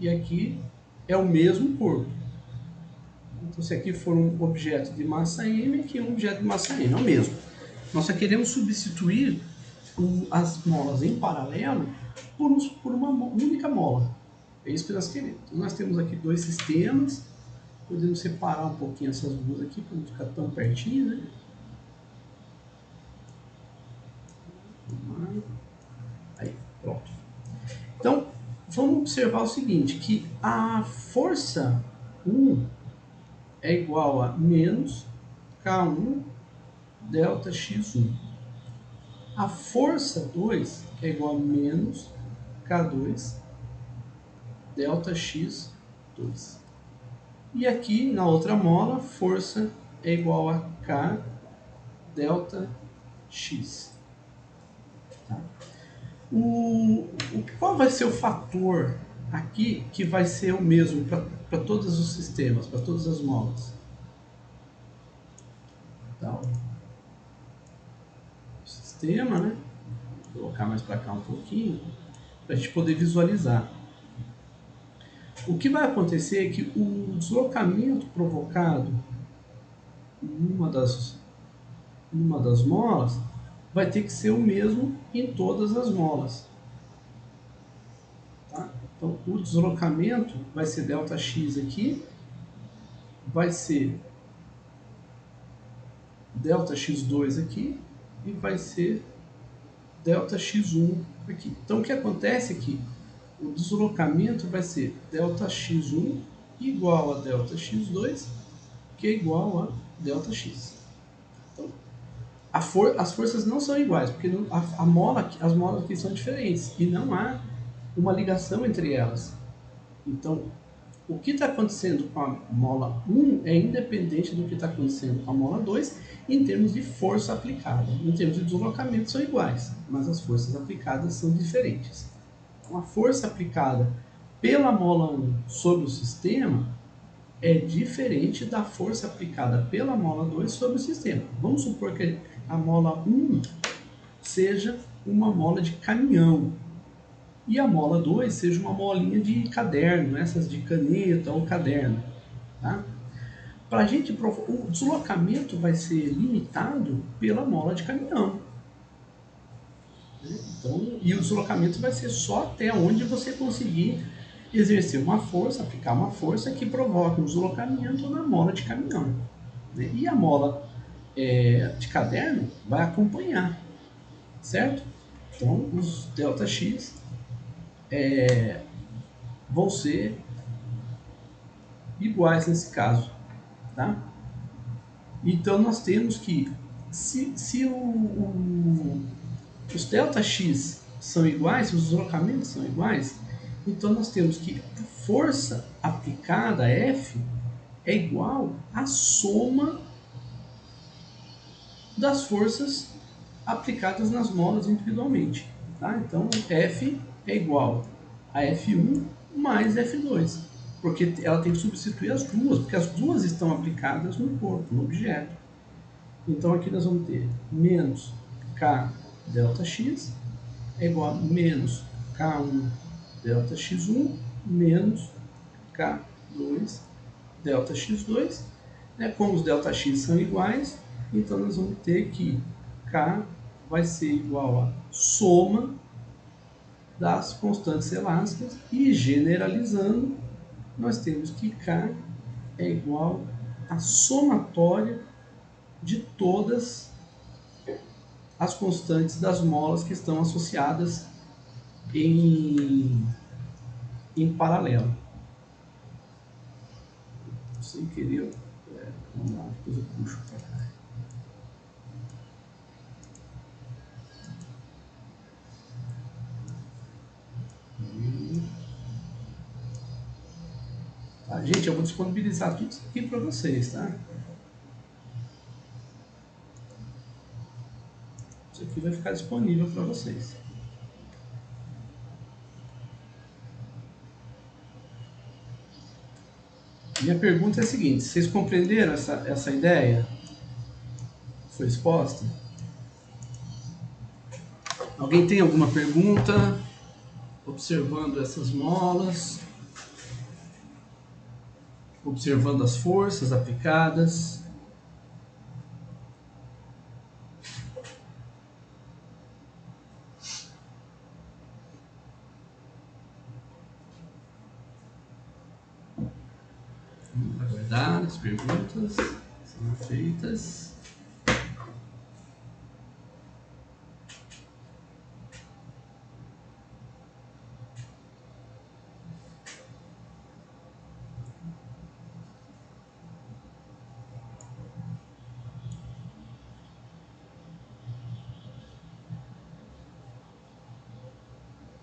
E aqui é o mesmo corpo. Então, se aqui for um objeto de massa M, aqui é um objeto de massa M, é o mesmo. Nós só queremos substituir as molas em paralelo por uma única mola. É isso que nós queremos. Então, nós temos aqui dois sistemas. Podemos separar um pouquinho essas duas aqui para não ficar tão pertinho, né? Aí, pronto. Então, vamos observar o seguinte, que a força 1 é igual a menos K1 delta X1. A força 2 é igual a menos K2 delta X2. E aqui, na outra mola, força é igual a K delta X. Tá? Qual vai ser o fator aqui que vai ser o mesmo para todos os sistemas, para todas as molas? Então, o sistema, né? Vou colocar mais para cá um pouquinho, para a gente poder visualizar. O que vai acontecer é que o deslocamento provocado em uma das molas vai ter que ser o mesmo em todas as molas. Tá? Então, o deslocamento vai ser ΔX aqui, vai ser ΔX2 aqui e vai ser ΔX1 aqui. Então, o que acontece é que o deslocamento vai ser ΔX1 igual a ΔX2, que é igual a ΔX. Então, as forças não são iguais, porque as molas aqui são diferentes e não há uma ligação entre elas. Então, o que está acontecendo com a mola 1 é independente do que está acontecendo com a mola 2 em termos de força aplicada. Em termos de deslocamento são iguais, mas as forças aplicadas são diferentes. Então, a força aplicada pela mola 1 sobre o sistema é diferente da força aplicada pela mola 2 sobre o sistema. Vamos supor que a mola 1 seja uma mola de caminhão e a mola 2 seja uma molinha de caderno, essas de caneta ou caderno. Tá? Para a gente, o deslocamento vai ser limitado pela mola de caminhão. Então, e o deslocamento vai ser só até onde você conseguir exercer uma força, aplicar uma força que provoque um deslocamento na mola de caminhão. Né? E a mola de caderno vai acompanhar, certo? Então, os ΔX vão ser iguais nesse caso. Tá? Então, nós temos que, se os ΔX são iguais, se os deslocamentos são iguais, então nós temos que a força aplicada, F, é igual à soma das forças aplicadas nas molas individualmente. Tá? Então, F é igual a F1 mais F2, porque ela tem que substituir as duas, porque as duas estão aplicadas no corpo, no objeto. Então, aqui nós vamos ter menos K ΔX é igual a menos K1 ΔX1 menos K2 ΔX2. Né? Como os ΔX são iguais, então nós vamos ter que K vai ser igual a soma das constantes elásticas e, generalizando, nós temos que K é igual à somatória de todas as constantes das molas que estão associadas em paralelo. Sem querer, vamos lá, depois eu puxo para cá. Tá, gente, eu vou disponibilizar tudo isso aqui para vocês, tá? Isso aqui vai ficar disponível para vocês. Minha pergunta é a seguinte: vocês compreenderam essa ideia? Foi exposta? Alguém tem alguma pergunta? Observando essas molas, observando as forças aplicadas. Vamos aguardar as perguntas são feitas.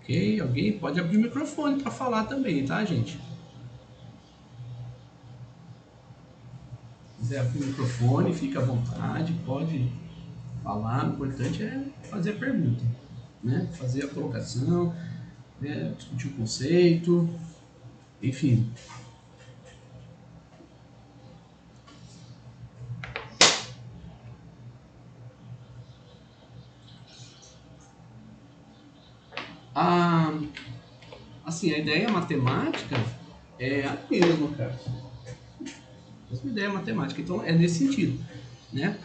Ok, alguém pode abrir o microfone para falar também, tá, gente? Se quiser abrir o microfone, fica à vontade, pode falar. O importante é fazer a pergunta, né? Fazer a colocação, né? Discutir o conceito, enfim. Assim, a ideia matemática é a mesma, cara. A mesma ideia matemática. Então, é nesse sentido, né?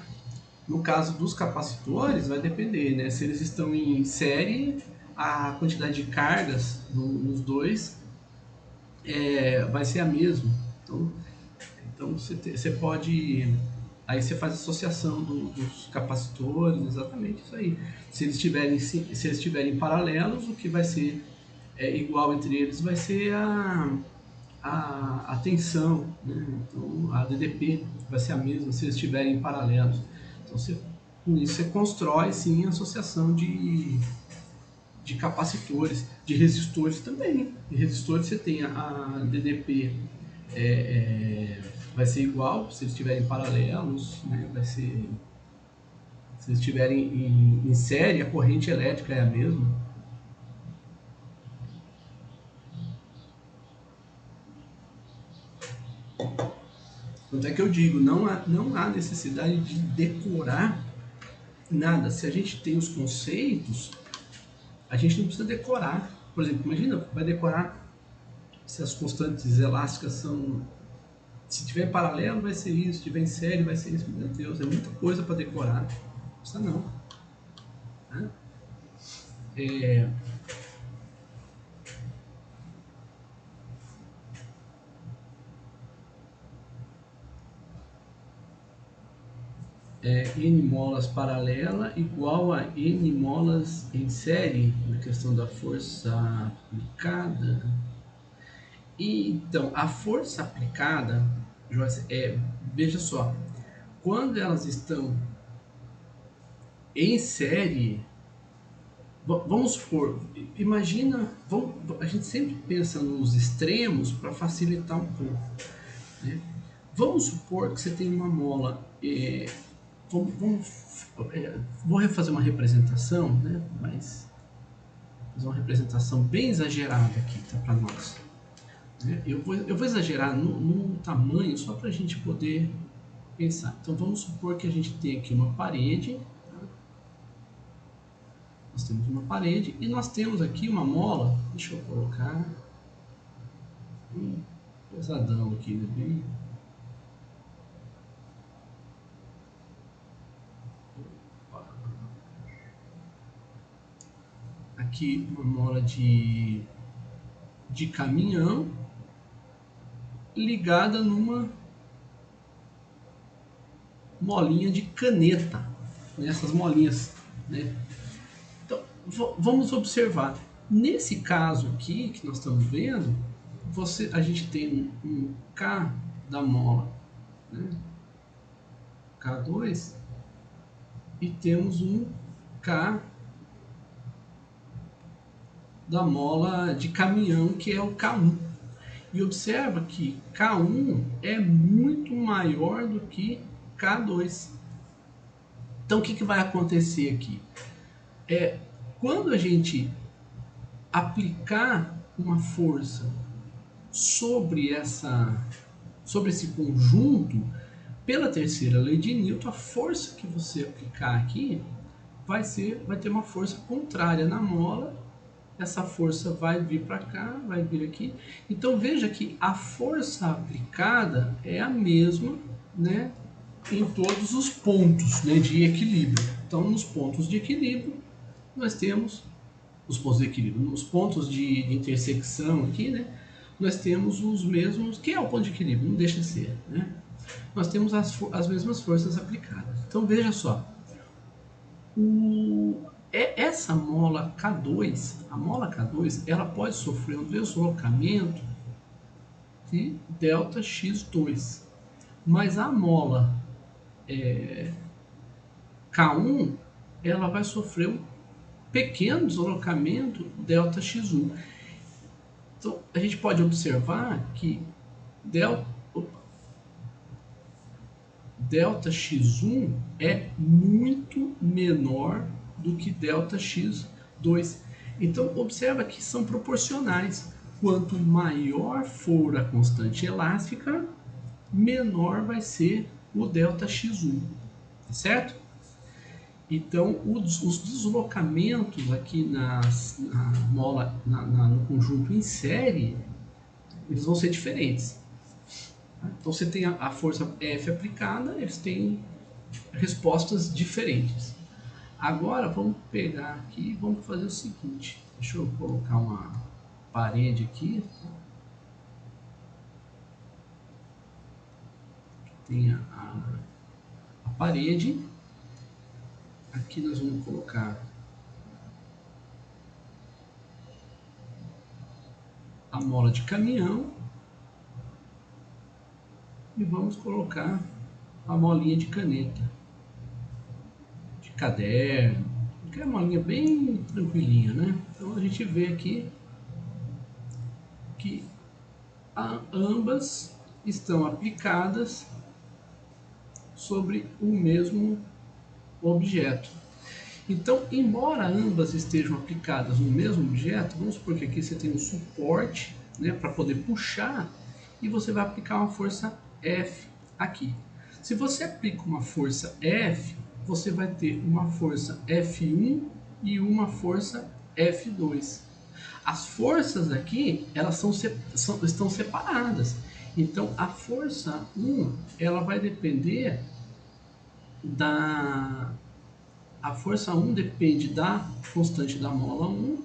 No caso dos capacitores, vai depender, né? Se eles estão em série, a quantidade de cargas nos dois vai ser a mesma. Então você pode... Aí você faz a associação dos capacitores, exatamente isso aí. Se eles estiverem paralelos, o que vai ser igual entre eles vai ser a tensão, né? Então a DDP vai ser a mesma se eles estiverem paralelos. Então com isso você constrói sim a associação de capacitores, de resistores também. De resistores você tem a DDP vai ser igual se eles estiverem paralelos, né? Vai ser, se eles estiverem em série, a corrente elétrica é a mesma. Tanto é que eu digo, não há necessidade de decorar nada. Se a gente tem os conceitos, a gente não precisa decorar. Por exemplo, imagina, vai decorar se as constantes elásticas são... Se tiver paralelo vai ser isso, se tiver em série vai ser isso. Meu Deus, é muita coisa para decorar. Não precisa não. Né? N molas paralela igual a N molas em série, na questão da força aplicada. E, então, a força aplicada, Joyce, veja só, quando elas estão em série, vamos supor, imagina, a gente sempre pensa nos extremos para facilitar um pouco, né? Vamos supor que você tem uma mola, vou refazer uma representação, né? Mas fazer uma representação bem exagerada aqui, tá, para nós. Eu vou exagerar no tamanho só para a gente poder pensar. Então vamos supor que a gente tem aqui uma parede. Tá? Nós temos uma parede e nós temos aqui uma mola. Deixa eu colocar pesadão aqui, né? Bem... Aqui uma mola de caminhão ligada numa molinha de caneta, né? Essas molinhas, né? Então, vamos observar. Nesse caso aqui que nós estamos vendo, a gente tem um K da mola, né? K2, e temos um K da mola de caminhão, que é o K1. E observa que K1 é muito maior do que K2. Então, o que vai acontecer aqui? Quando a gente aplicar uma força sobre esse conjunto, pela terceira lei de Newton, a força que você aplicar aqui vai ter uma força contrária na mola. Essa força vai vir para cá, vai vir aqui. Então veja que a força aplicada é a mesma, né, em todos os pontos, né, de equilíbrio. Então, nos pontos de equilíbrio, nós temos os pontos de equilíbrio. Nos pontos de intersecção aqui, né, nós temos os mesmos. Que é o ponto de equilíbrio? Não deixa de ser, né? Nós temos as mesmas forças aplicadas. Então veja só, essa mola K2, a mola K2, ela pode sofrer um deslocamento de ΔX2, mas a mola K1, ela vai sofrer um pequeno deslocamento ΔX1. Então a gente pode observar que ΔX1 é muito menor do que ΔX2. Então observa que são proporcionais. Quanto maior for a constante elástica, menor vai ser o ΔX1, certo? Então os deslocamentos aqui na mola, no conjunto em série, eles vão ser diferentes. Então você tem a força F aplicada, eles têm respostas diferentes. Agora vamos pegar aqui e vamos fazer o seguinte. Deixa eu colocar uma parede aqui. Tem a parede. Aqui nós vamos colocar a mola de caminhão. E vamos colocar a molinha de caneta, de caderno, que é uma molinha bem tranquilinha, né? Então a gente vê aqui que ambas estão aplicadas sobre o mesmo objeto. Então, embora ambas estejam aplicadas no mesmo objeto, vamos supor que aqui você tem um suporte, né, para poder puxar, e você vai aplicar uma força F aqui. Se você aplica uma força F, você vai ter uma força F1 e uma força F2. As forças aqui, elas estão separadas. Então, a força 1, ela vai depender a força 1 depende da constante da mola 1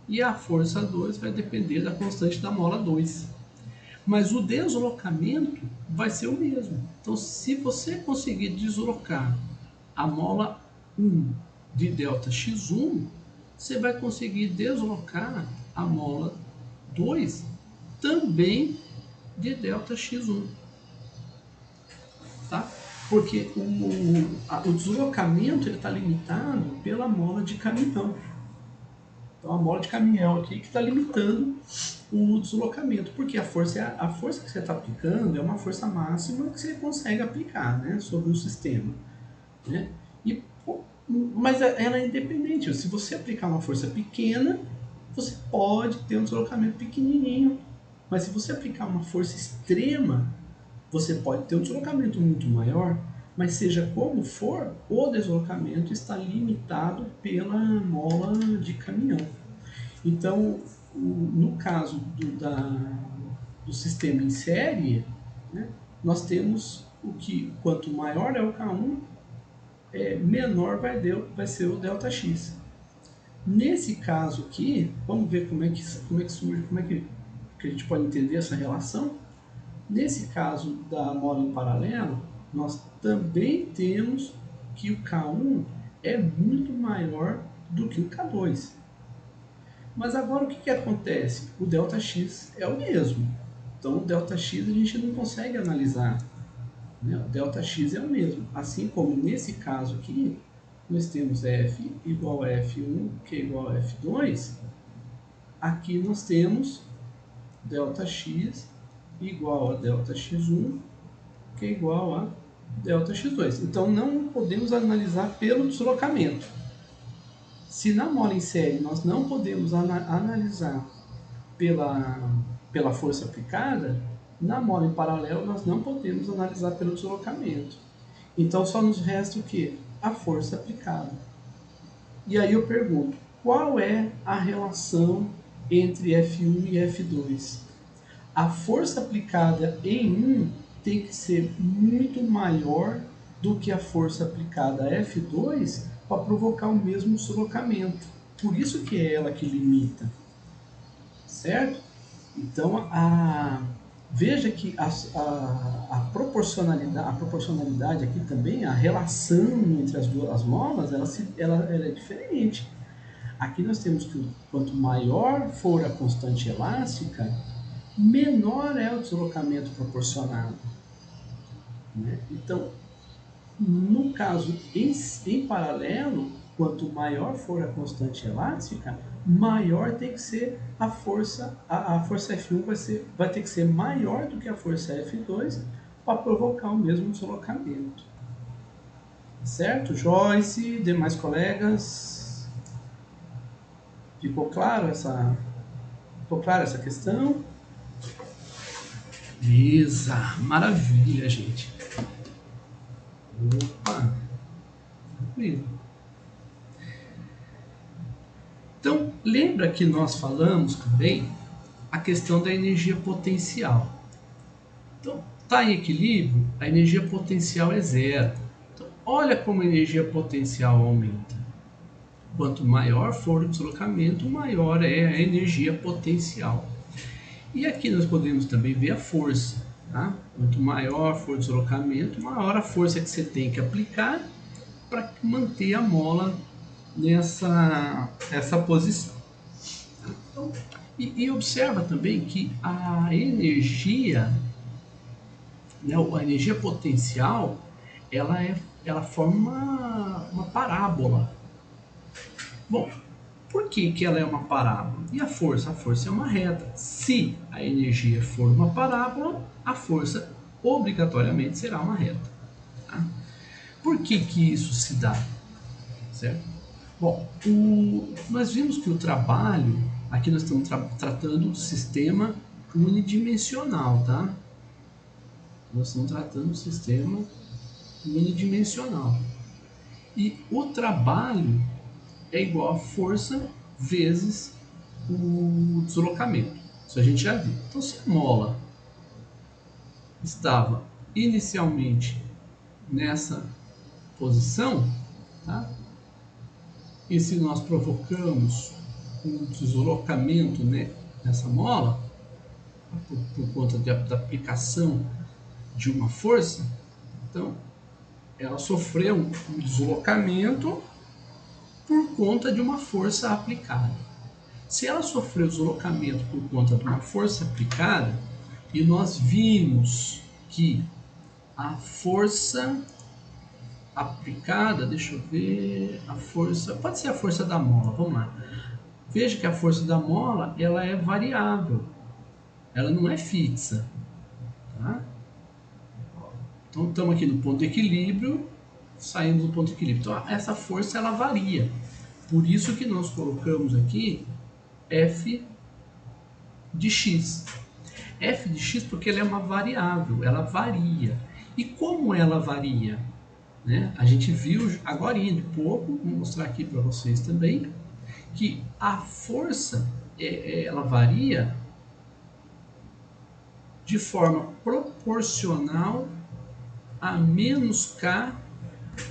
e a força 2 vai depender da constante da mola 2. Mas o deslocamento vai ser o mesmo. Então, se você conseguir deslocar a mola 1 de ΔX1, você vai conseguir deslocar a mola 2 também de ΔX1. Tá? Porque o deslocamento está limitado pela mola de caminhão. Então a mola de caminhão aqui que está limitando o deslocamento, porque a força que você está aplicando é uma força máxima que você consegue aplicar, né, sobre o sistema, né? Mas ela é independente. Se você aplicar uma força pequena, você pode ter um deslocamento pequenininho, mas se você aplicar uma força extrema, você pode ter um deslocamento muito maior, mas seja como for, o deslocamento está limitado pela mola de caminhão. Então, no caso do sistema em série, né, nós temos o que, quanto maior é o K1, menor vai ser o ΔX. Nesse caso aqui, vamos ver como é que surge, que a gente pode entender essa relação. Nesse caso da mola em paralelo, nós também temos que o K1 é muito maior do que o K2. Mas agora o que acontece? O ΔX é o mesmo. Então o ΔX a gente não consegue analisar, né? O ΔX é o mesmo. Assim como nesse caso aqui, nós temos F igual a F1, que é igual a F2. Aqui nós temos ΔX igual a ΔX1, que é igual a ΔX2. Então não podemos analisar pelo deslocamento. Se na mola em série nós não podemos analisar pela força aplicada, na mola em paralelo nós não podemos analisar pelo deslocamento. Então só nos resta o que? A força aplicada. E aí eu pergunto, qual é a relação entre F1 e F2? A força aplicada em um tem que ser muito maior do que a força aplicada a F2 para provocar o mesmo deslocamento. Por isso que é ela que limita, certo? Então, veja que a proporcionalidade aqui também, a relação entre as duas molas, ela é diferente. Aqui nós temos que quanto maior for a constante elástica, menor é o deslocamento proporcionado. Né? Então, no caso em paralelo, quanto maior for a constante elástica, maior tem que ser a força F1 vai ter que ser maior do que a força F2 para provocar o mesmo deslocamento. Certo? Joyce, demais colegas, ficou clara essa questão? Beleza, maravilha, gente. Opa, tranquilo. Então, lembra que nós falamos também a questão da energia potencial. Então, está em equilíbrio, a energia potencial é zero. Então, olha como a energia potencial aumenta. Quanto maior for o deslocamento, maior é a energia potencial. E aqui nós podemos também ver a força. Tá? Quanto maior for o deslocamento, maior a força que você tem que aplicar para manter a mola nessa posição. Então, e observa também que a energia, né, a energia potencial, ela forma uma parábola. Bom, por que ela é uma parábola? E a força? A força é uma reta. Se a energia for uma parábola, a força obrigatoriamente será uma reta. Tá? Por que isso se dá? Certo? Bom, nós vimos que o trabalho, aqui nós estamos tratando do sistema unidimensional, tá? Nós estamos tratando do sistema unidimensional. E o trabalho é igual a força vezes o deslocamento. Isso a gente já viu. Então, se a mola estava inicialmente nessa posição, tá? E se nós provocamos um deslocamento, né, nessa mola, por conta da aplicação de uma força, então ela sofreu um deslocamento por conta de uma força aplicada. Se ela sofreu deslocamento por conta de uma força aplicada, e nós vimos que a força aplicada, deixa eu ver, a força, pode ser a força da mola, vamos lá. Veja que a força da mola, ela é variável, ela não é fixa, tá? Então estamos aqui no ponto de equilíbrio, saímos do ponto de equilíbrio. Então essa força ela varia, por isso que nós colocamos aqui F de x. F de x porque ela é uma variável, ela varia. E como ela varia? Né? A gente viu agora de pouco, vou mostrar aqui para vocês também, que a força ela varia de forma proporcional a menos K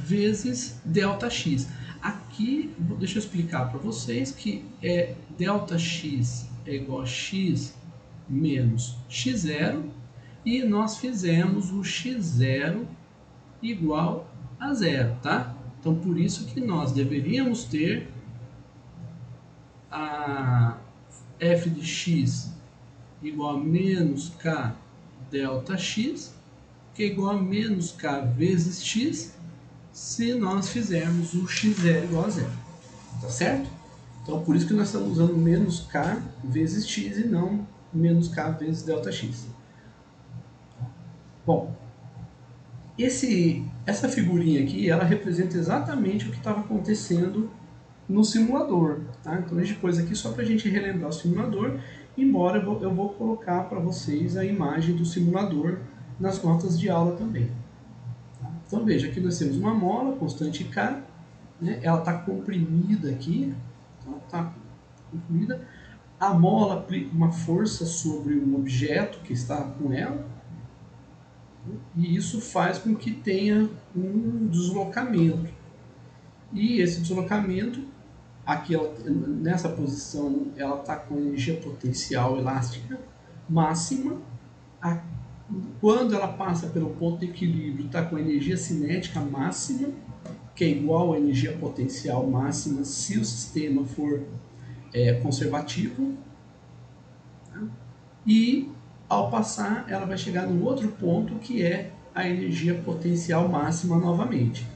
vezes ΔX. Aqui, deixa eu explicar para vocês que ΔX é igual a X menos X0 e nós fizemos o X0 igual a zero, tá? Então, por isso que nós deveríamos ter a f de x igual a menos k ΔX, que é igual a menos k vezes x, se nós fizermos o x0 igual a zero, tá certo? Então, por isso que nós estamos usando menos k vezes x e não menos k vezes ΔX. Bom, Essa figurinha aqui, ela representa exatamente o que estava acontecendo no simulador. Tá? Então a gente pôs aqui só para a gente relembrar o simulador, embora eu vou colocar para vocês a imagem do simulador nas notas de aula também. Tá? Então veja, aqui nós temos uma mola constante K, né? Ela está comprimida aqui, ela está comprimida. A mola aplica uma força sobre um objeto que está com ela, e isso faz com que tenha um deslocamento. E esse deslocamento, aqui nessa posição, ela está com energia potencial elástica máxima. Quando ela passa pelo ponto de equilíbrio, está com energia cinética máxima, que é igual à energia potencial máxima se o sistema for conservativo. E ao passar, ela vai chegar no outro ponto, que é a energia potencial máxima novamente.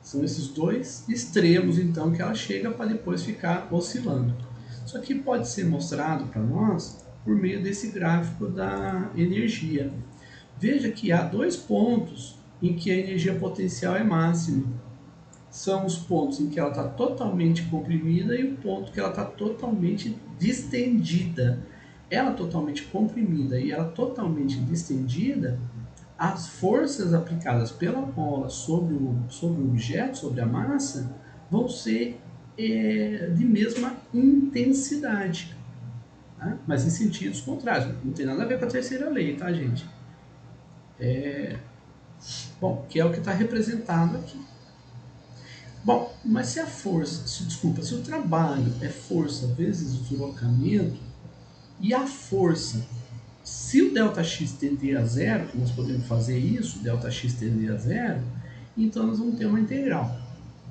São esses dois extremos, então, que ela chega para depois ficar oscilando. Isso aqui pode ser mostrado para nós por meio desse gráfico da energia. Veja que há dois pontos em que a energia potencial é máxima. São os pontos em que ela está totalmente comprimida e o ponto que ela está totalmente distendida. Ela totalmente comprimida e ela totalmente distendida, as forças aplicadas pela mola sobre o objeto, sobre a massa, vão ser de mesma intensidade, tá? Mas em sentidos contrários. Não tem nada a ver com a terceira lei, tá, gente? Bom, que é o que está representado aqui. Bom, mas se a força, se o trabalho é força vezes o deslocamento, e a força, se o ΔX tender a zero, que nós podemos fazer isso, ΔX tender a zero, então nós vamos ter uma integral.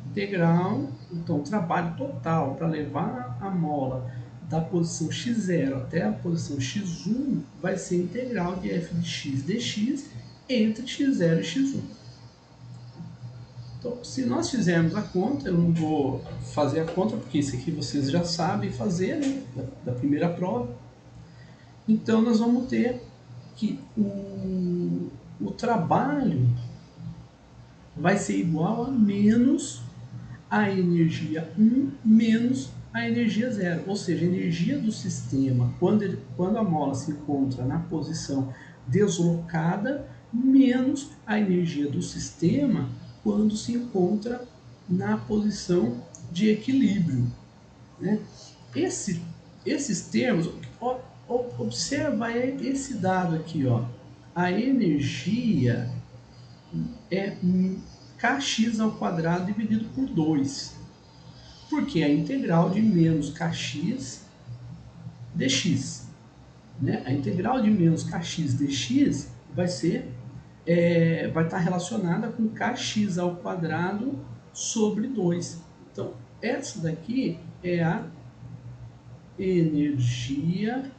Integral, então o trabalho total para levar a mola da posição x0 até a posição x1 vai ser integral de f de x dx entre x0 e x1. Então, se nós fizermos a conta, eu não vou fazer a conta, porque isso aqui vocês já sabem fazer, né, da primeira prova. Então, nós vamos ter que o trabalho vai ser igual a menos a energia 1 menos a energia 0. Ou seja, a energia do sistema, quando a mola se encontra na posição deslocada, menos a energia do sistema quando se encontra na posição de equilíbrio, né? Esses termos, observa esse dado aqui, ó. A energia é kx ao quadrado dividido por 2, porque é a integral de menos kx dx, né? A integral de menos kx dx vai estar relacionada com kx ao quadrado sobre 2. Então, essa daqui é a energia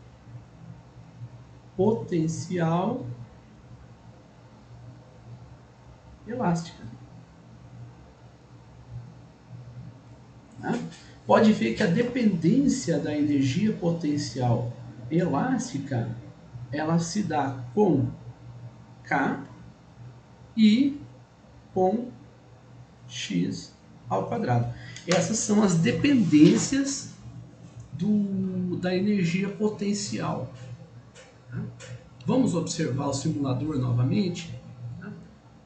potencial elástica. Tá? Pode ver que a dependência da energia potencial elástica, ela se dá com K e com x ao quadrado. Essas são as dependências da energia potencial. Tá? Vamos observar o simulador novamente. Tá?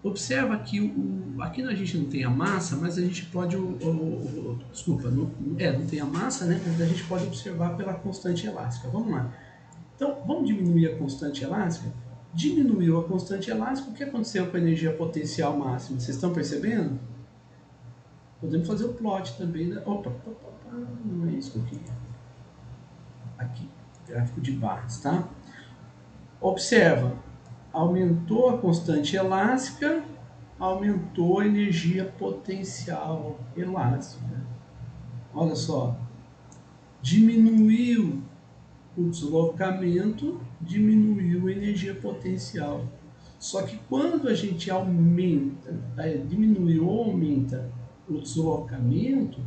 Observa que aqui a gente não tem a massa, mas a gente pode... desculpa, não tem a massa, né? Mas a gente pode observar pela constante elástica. Vamos lá. Então, vamos diminuir a constante elástica? Diminuiu a constante elástica, o que aconteceu com a energia potencial máxima? Vocês estão percebendo? Podemos fazer o plot também. Opa, não é isso que eu queria. Aqui, gráfico de barras, tá? Observa, aumentou a constante elástica, aumentou a energia potencial elástica. Olha só, diminuiu o deslocamento, diminuiu a energia potencial. Só que quando a gente diminui ou aumenta o deslocamento,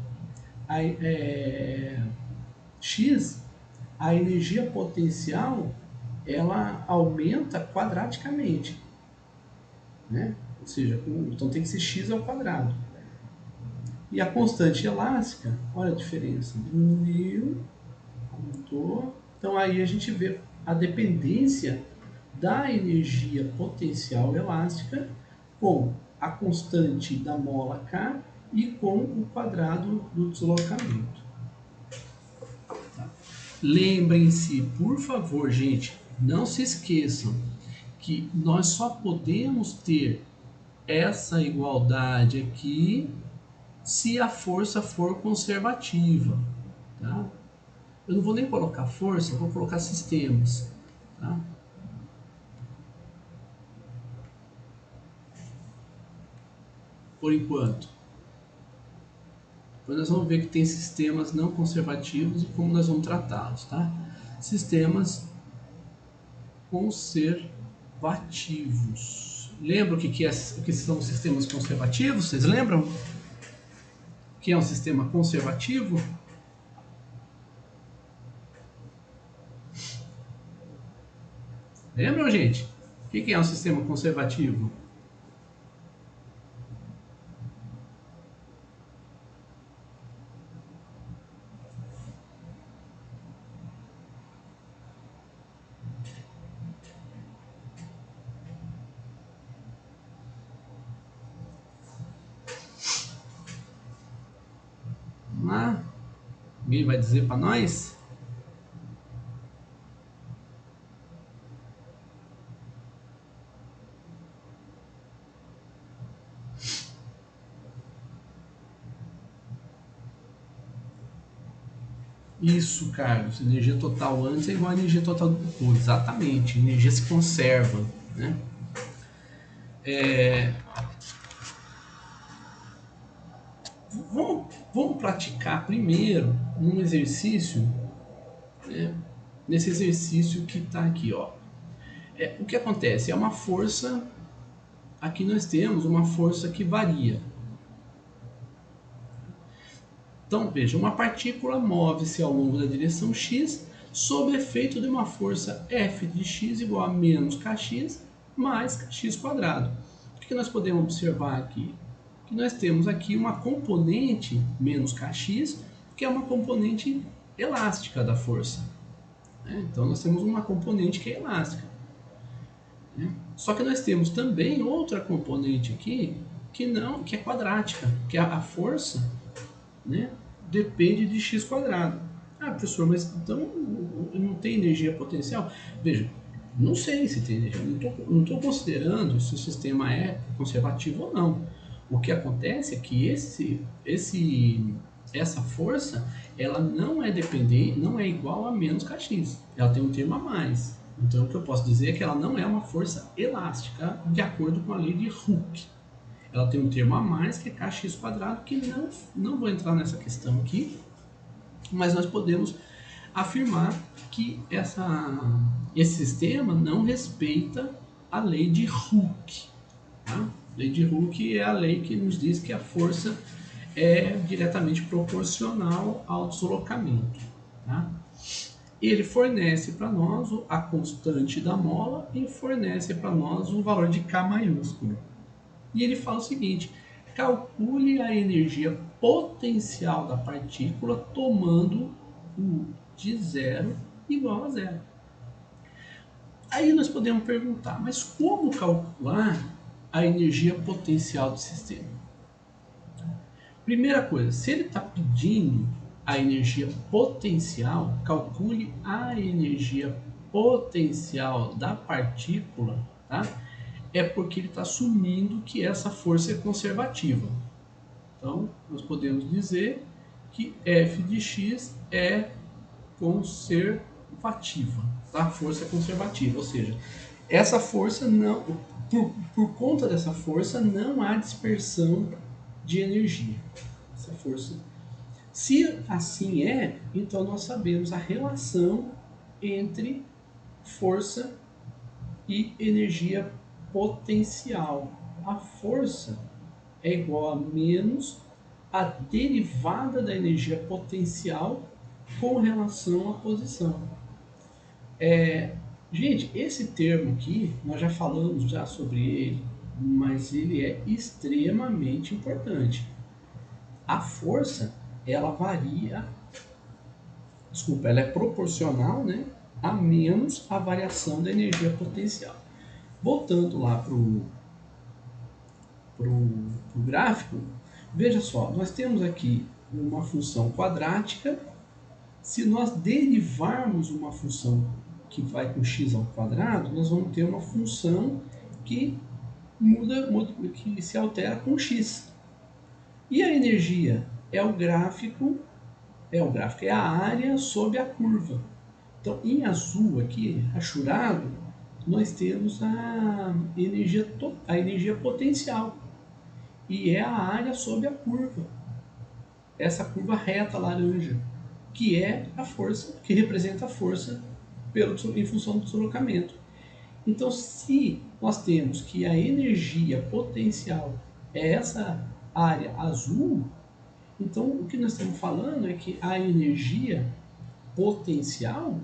x, a energia potencial, ela aumenta quadraticamente, né? Ou seja, então tem que ser x ao quadrado. E a constante elástica, olha a diferença, diminuiu, aumentou. Então aí a gente vê a dependência da energia potencial elástica com a constante da mola K e com o quadrado do deslocamento. Tá? Lembrem-se, por favor, gente, não se esqueçam que nós só podemos ter essa igualdade aqui se a força for conservativa. Tá? Eu não vou nem colocar força, eu vou colocar sistemas. Tá? Por enquanto. Depois nós vamos ver que tem sistemas não conservativos e como nós vamos tratá-los. Tá? Sistemas conservativos. Lembra o que são sistemas conservativos? Vocês lembram? O que é um sistema conservativo? Lembram, gente? O que é um sistema conservativo? Vamos lá? Alguém vai dizer para nós? Isso, Carlos. Energia total antes é igual a energia total depois. Exatamente. Energia se conserva. Né? Vamos praticar primeiro num exercício, né? Nesse exercício que está aqui. Ó. O que acontece? É uma força. Aqui nós temos uma força que varia. Então, veja, uma partícula move-se ao longo da direção x sob efeito de uma força F de x igual a menos kx mais kx quadrado. O que nós podemos observar aqui? Que nós temos aqui uma componente menos kx, que é uma componente elástica da força. Então, nós temos uma componente que é elástica. Só que nós temos também outra componente aqui que é quadrática, que é a força, né, depende de x quadrado. Ah, professor, mas então não tem energia potencial? Veja, não sei se tem energia, não estou considerando se o sistema é conservativo ou não. O que acontece é que essa força, ela não é dependente, não é igual a menos kx. Ela tem um termo a mais. Então o que eu posso dizer é que ela não é uma força elástica de acordo com a lei de Hooke. Ela tem um termo a mais, que é kx quadrado, que não vou entrar nessa questão aqui, mas nós podemos afirmar que esse sistema não respeita a lei de Hooke. Tá? A lei de Hooke é a lei que nos diz que a força é diretamente proporcional ao deslocamento. Tá? Ele fornece para nós a constante da mola e fornece para nós o valor de K maiúsculo. E ele fala o seguinte: calcule a energia potencial da partícula tomando o de zero igual a zero. Aí nós podemos perguntar, mas como calcular a energia potencial do sistema? Primeira coisa, se ele está pedindo a energia potencial, calcule a energia potencial da partícula, tá? É porque ele está assumindo que essa força é conservativa. Então, nós podemos dizer que F de x é conservativa, tá? A força é conservativa, ou seja, essa força não, por conta dessa força não há dispersão de energia. Essa força, se assim é, então nós sabemos a relação entre força e energia potencial. A força é igual a menos a derivada da energia potencial com relação à posição. Gente, esse termo aqui, nós já falamos já sobre ele mas ele é extremamente importante. A força, ela varia, desculpa, ela é proporcional, né, a menos a variação da energia potencial. Voltando lá para o gráfico, veja só, nós temos aqui uma função quadrática. Se nós derivarmos uma função que vai com x ao quadrado, nós vamos ter uma função que que se altera com x. E a energia é o gráfico, é a área sobre a curva. Então, em azul aqui, rachurado, nós temos a energia potencial. E é a área sobre a curva. Essa curva reta laranja, que é a força, que representa a força em função do deslocamento. Então, se nós temos que a energia potencial é essa área azul, então o que nós estamos falando é que a energia potencial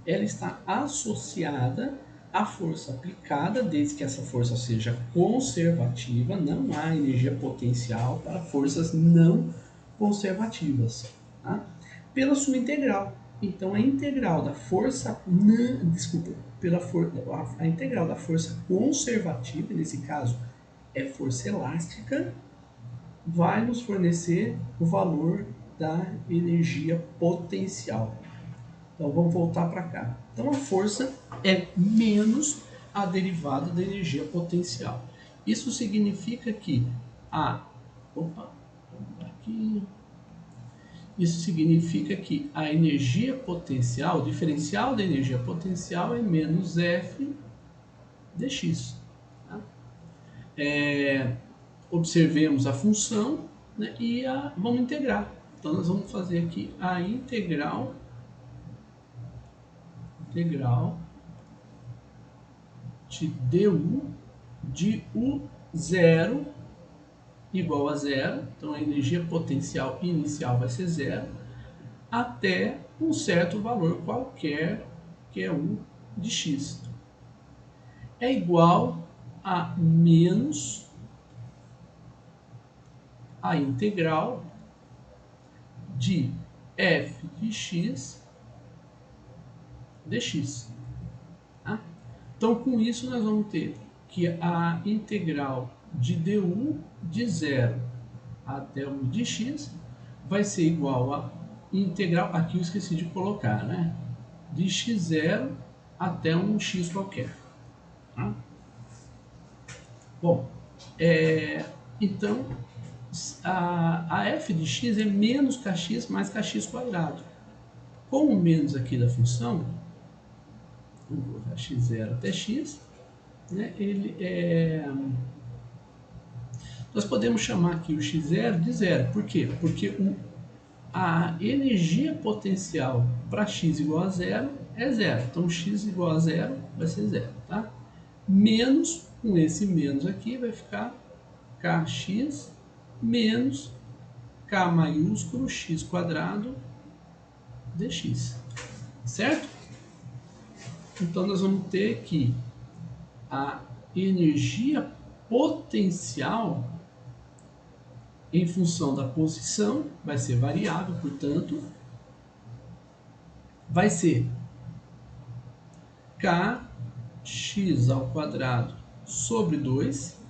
ela está associada à força aplicada, desde que essa força seja conservativa. Não há energia potencial para forças não conservativas, tá? Pela sua integral. Então a integral da força, a integral da força conservativa, nesse caso é força elástica, vai nos fornecer o valor da energia potencial. Então vamos voltar para cá. Então a força é menos a derivada da energia potencial. Isso significa que isso significa que a energia potencial, o diferencial da energia potencial é menos F dx. Tá? Observemos a função, né, e vamos integrar. Então nós vamos fazer aqui a integral de du de u0 igual a zero. Então a energia potencial inicial vai ser zero até um certo valor qualquer, que é u de x. É igual a menos a integral de f de x dx. Tá? Então, com isso, nós vamos ter que a integral de du de 0 até o de x vai ser igual a integral, aqui eu esqueci de colocar, né? De x0 até um x qualquer. Tá? Bom, então a f de x é menos kx mais kx quadrado. Com o menos aqui da função, vamos colocar x0 até x, né, nós podemos chamar aqui o x0 de zero. Por quê? Porque a energia potencial para x igual a zero é zero. Então x igual a zero vai ser zero. Tá? Menos, com esse menos aqui, vai ficar kx menos k maiúsculo x quadrado dx. Certo? Então nós vamos ter que a energia potencial em função da posição vai ser variável, portanto, vai ser kx ao quadrado sobre 2.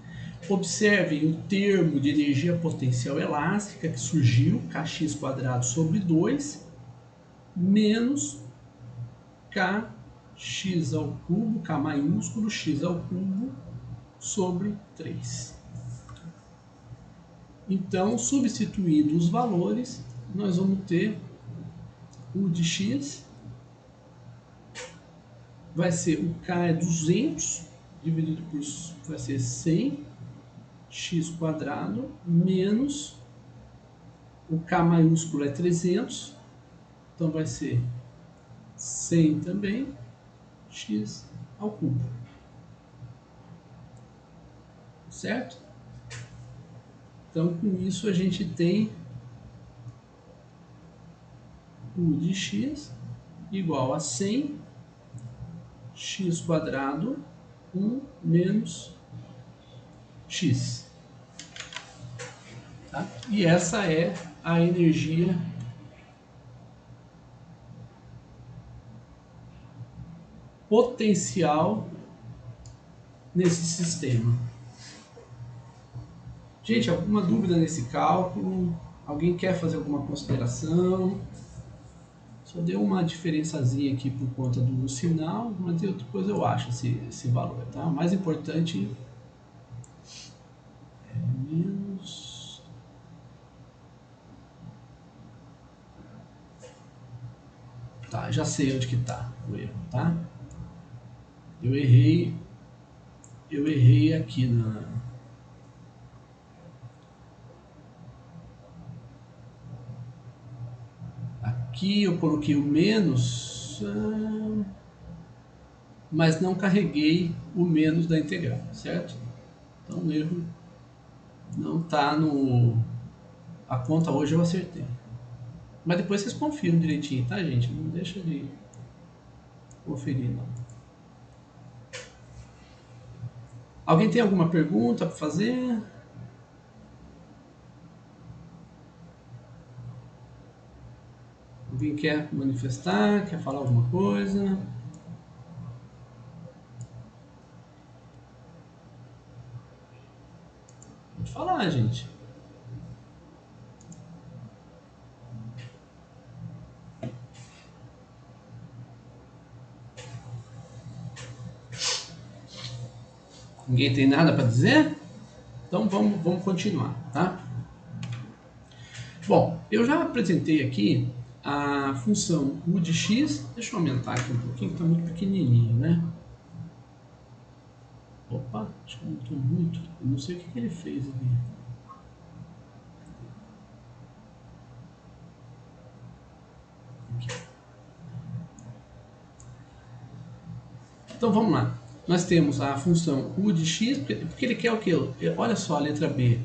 Observem o termo de energia potencial elástica que surgiu, kx quadrado sobre 2, menos kx ao cubo, k maiúsculo, x ao cubo, sobre 3. Então, substituindo os valores, nós vamos ter o de x, vai ser o k é 200, dividido por, vai ser 100 x quadrado, menos o k maiúsculo é 300, então vai ser 100 também, x ao cubo. Certo? Então, com isso, a gente tem u de x igual a 100 x quadrado 1 menos X. Tá? E essa é a energia potencial nesse sistema. Gente, alguma dúvida nesse cálculo? Alguém quer fazer alguma consideração? Só deu uma diferençazinha aqui por conta do sinal, mas depois eu acho esse valor, tá? O mais importante é menos... Tá, já sei onde que tá o erro, tá? Eu errei aqui na... Aqui eu coloquei o menos, mas não carreguei o menos da integral, certo? Então o erro não tá no... A conta hoje eu acertei. Mas depois vocês confiram direitinho, tá, gente? Não deixa de conferir, não. Alguém tem alguma pergunta para fazer? Alguém quer manifestar? Quer falar alguma coisa? Pode falar, gente. Ninguém tem nada para dizer? Então vamos continuar, tá? Bom, eu já apresentei aqui a função u de x. Deixa eu aumentar aqui um pouquinho, que está muito pequenininho, né? Opa, acho que aumentou muito. Eu não sei o que ele fez ali. Aqui. Então vamos lá. Nós temos a função u de x, porque ele quer o quê? Olha só a letra B.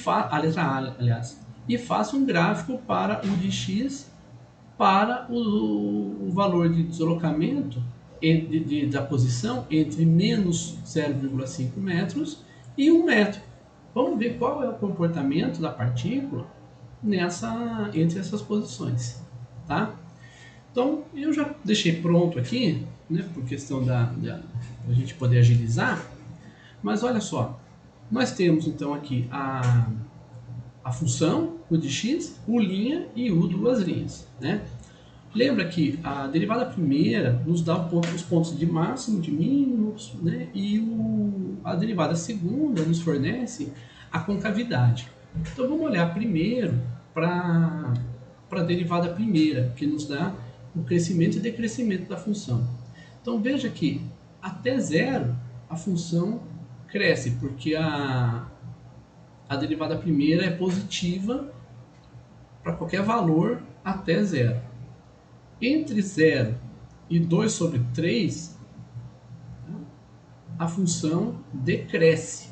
A letra A, aliás. E faça um gráfico para u de x para o valor de deslocamento da posição entre menos 0,5 metros e 1 metro. Vamos ver qual é o comportamento da partícula entre essas posições. Tá? Então, eu já deixei pronto aqui, né, por questão da gente poder agilizar, mas olha só, nós temos então aqui a função u de x, u' e u duas linhas, né? Lembra que a derivada primeira nos dá os pontos de máximo, de mínimos, né? E a derivada segunda nos fornece a concavidade. Então vamos olhar primeiro para a derivada primeira, que nos dá o crescimento e decrescimento da função. Então veja que até zero a função cresce, porque a derivada primeira é positiva para qualquer valor até zero. Entre 0 e 2 sobre 3, a função decresce.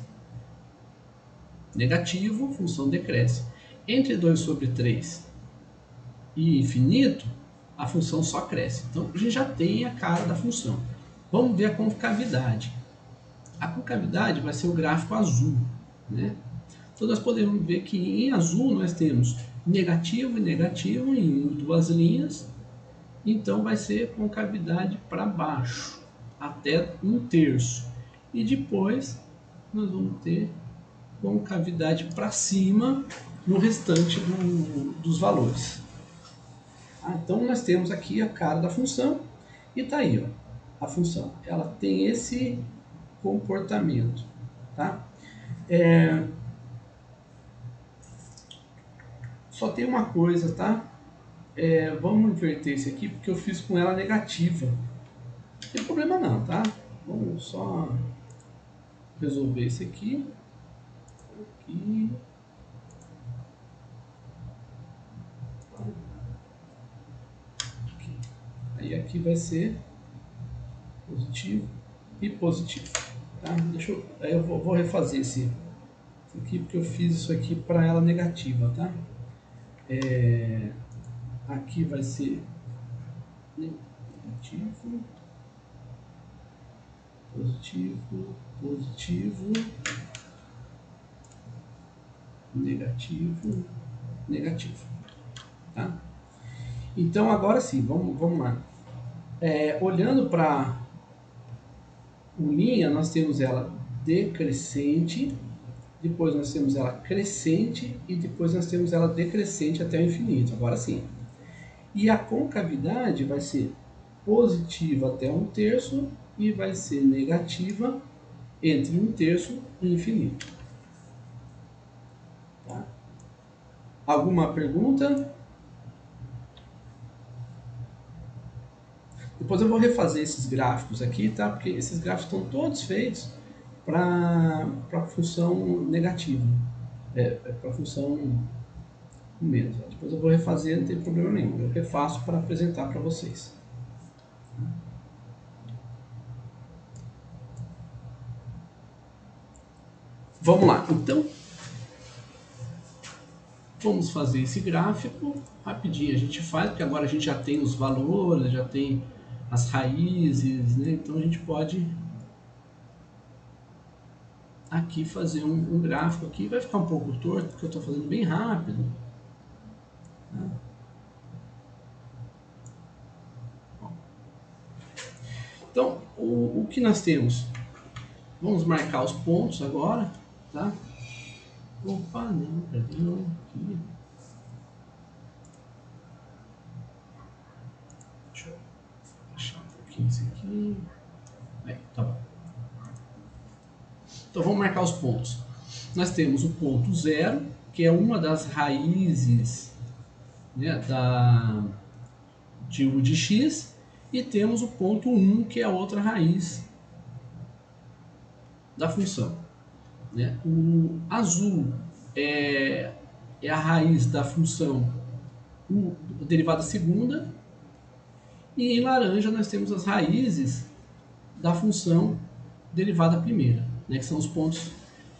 Negativo, função decresce. Entre 2 sobre 3 e infinito, a função só cresce. Então, a gente já tem a cara da função. Vamos ver a concavidade. A concavidade vai ser o gráfico azul, né? Então, nós podemos ver que em azul nós temos negativo e negativo em duas linhas. Então vai ser concavidade para baixo, até 1/3. E depois nós vamos ter concavidade para cima no restante dos valores. Então nós temos aqui a cara da função e está aí, ó, a função. Ela tem esse comportamento. Tá? Só tem uma coisa, tá? Vamos inverter esse aqui porque eu fiz com ela negativa. Não tem problema não, tá? Vamos só resolver esse aqui. Aqui. Aqui. Aí aqui vai ser positivo e positivo. Tá? Aí eu vou refazer esse aqui porque eu fiz isso aqui para ela negativa, tá? Aqui vai ser negativo. positivo, positivo, negativo, negativo. Tá? Então agora sim, vamos lá. Olhando para o linha, nós temos ela decrescente, depois nós temos ela crescente e depois nós temos ela decrescente até o infinito. Agora sim. E a concavidade vai ser positiva até 1/3 e vai ser negativa entre 1/3 e infinito. Tá? Alguma pergunta? Depois eu vou refazer esses gráficos aqui, tá? Porque esses gráficos estão todos feitos para função negativa. Para função menos. Depois eu vou refazer, não tem problema nenhum. Eu refaço para apresentar para vocês. Vamos lá. Então, vamos fazer esse gráfico rapidinho. A gente faz, porque agora a gente já tem os valores, já tem as raízes, né? Então a gente pode aqui fazer um gráfico aqui. Vai ficar um pouco torto, porque eu estou fazendo bem rápido. Tá? Então, o que nós temos? Vamos marcar os pontos agora, tá? Opa, não, perdão, aqui. Deixa eu achar um pouquinho isso aqui. Aí, tá bom. Então vamos marcar os pontos. Nós temos o ponto 0, que é uma das raízes, né, de u de x, e temos o ponto 1, que é a outra raiz da função. Né? O azul é a raiz da função u, derivada segunda, e em laranja nós temos as raízes da função derivada primeira, né, que são os pontos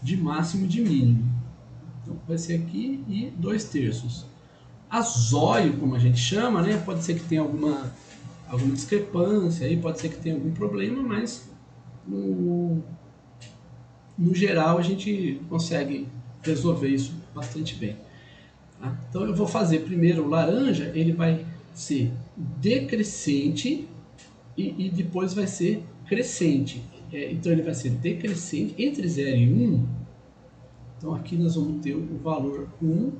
de máximo e de mínimo. Então vai ser aqui e 2/3. A zóio, como a gente chama, né, pode ser que tenha alguma discrepância, aí pode ser que tenha algum problema, mas no geral a gente consegue resolver isso bastante bem. Tá? Então eu vou fazer primeiro o laranja, ele vai ser decrescente e depois vai ser crescente. Então ele vai ser decrescente entre 0 e 1. Então aqui nós vamos ter o valor 1,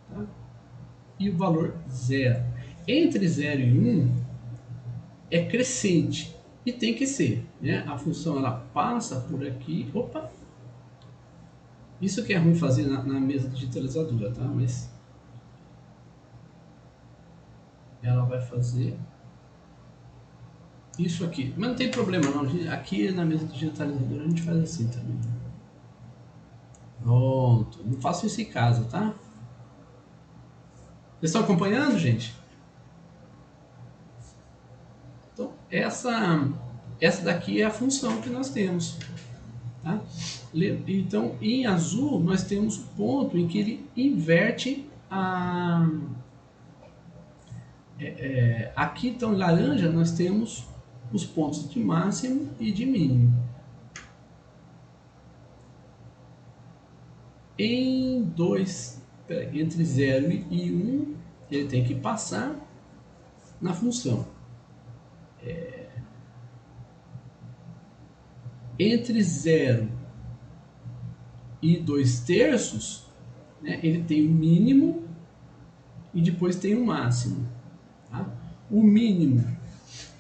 tá? E o valor 0. Entre 0 e 1 é crescente e tem que ser, né? A função ela passa por aqui. Opa! Isso que é ruim fazer na mesa digitalizadora, tá? Mas ela vai fazer isso aqui. Mas não tem problema não. Aqui na mesa digitalizadora a gente faz assim também. Pronto. Não faço isso em casa, tá? Vocês estão acompanhando, gente? Então, essa daqui é a função que nós temos. Tá? Então, em azul, nós temos o ponto em que ele inverte a... aqui, então, em laranja, nós temos os pontos de máximo e de mínimo. Entre 0 e 1, ele tem que passar na função. Entre 0 e 2/3, né, ele tem o mínimo e depois tem o máximo. Tá? O mínimo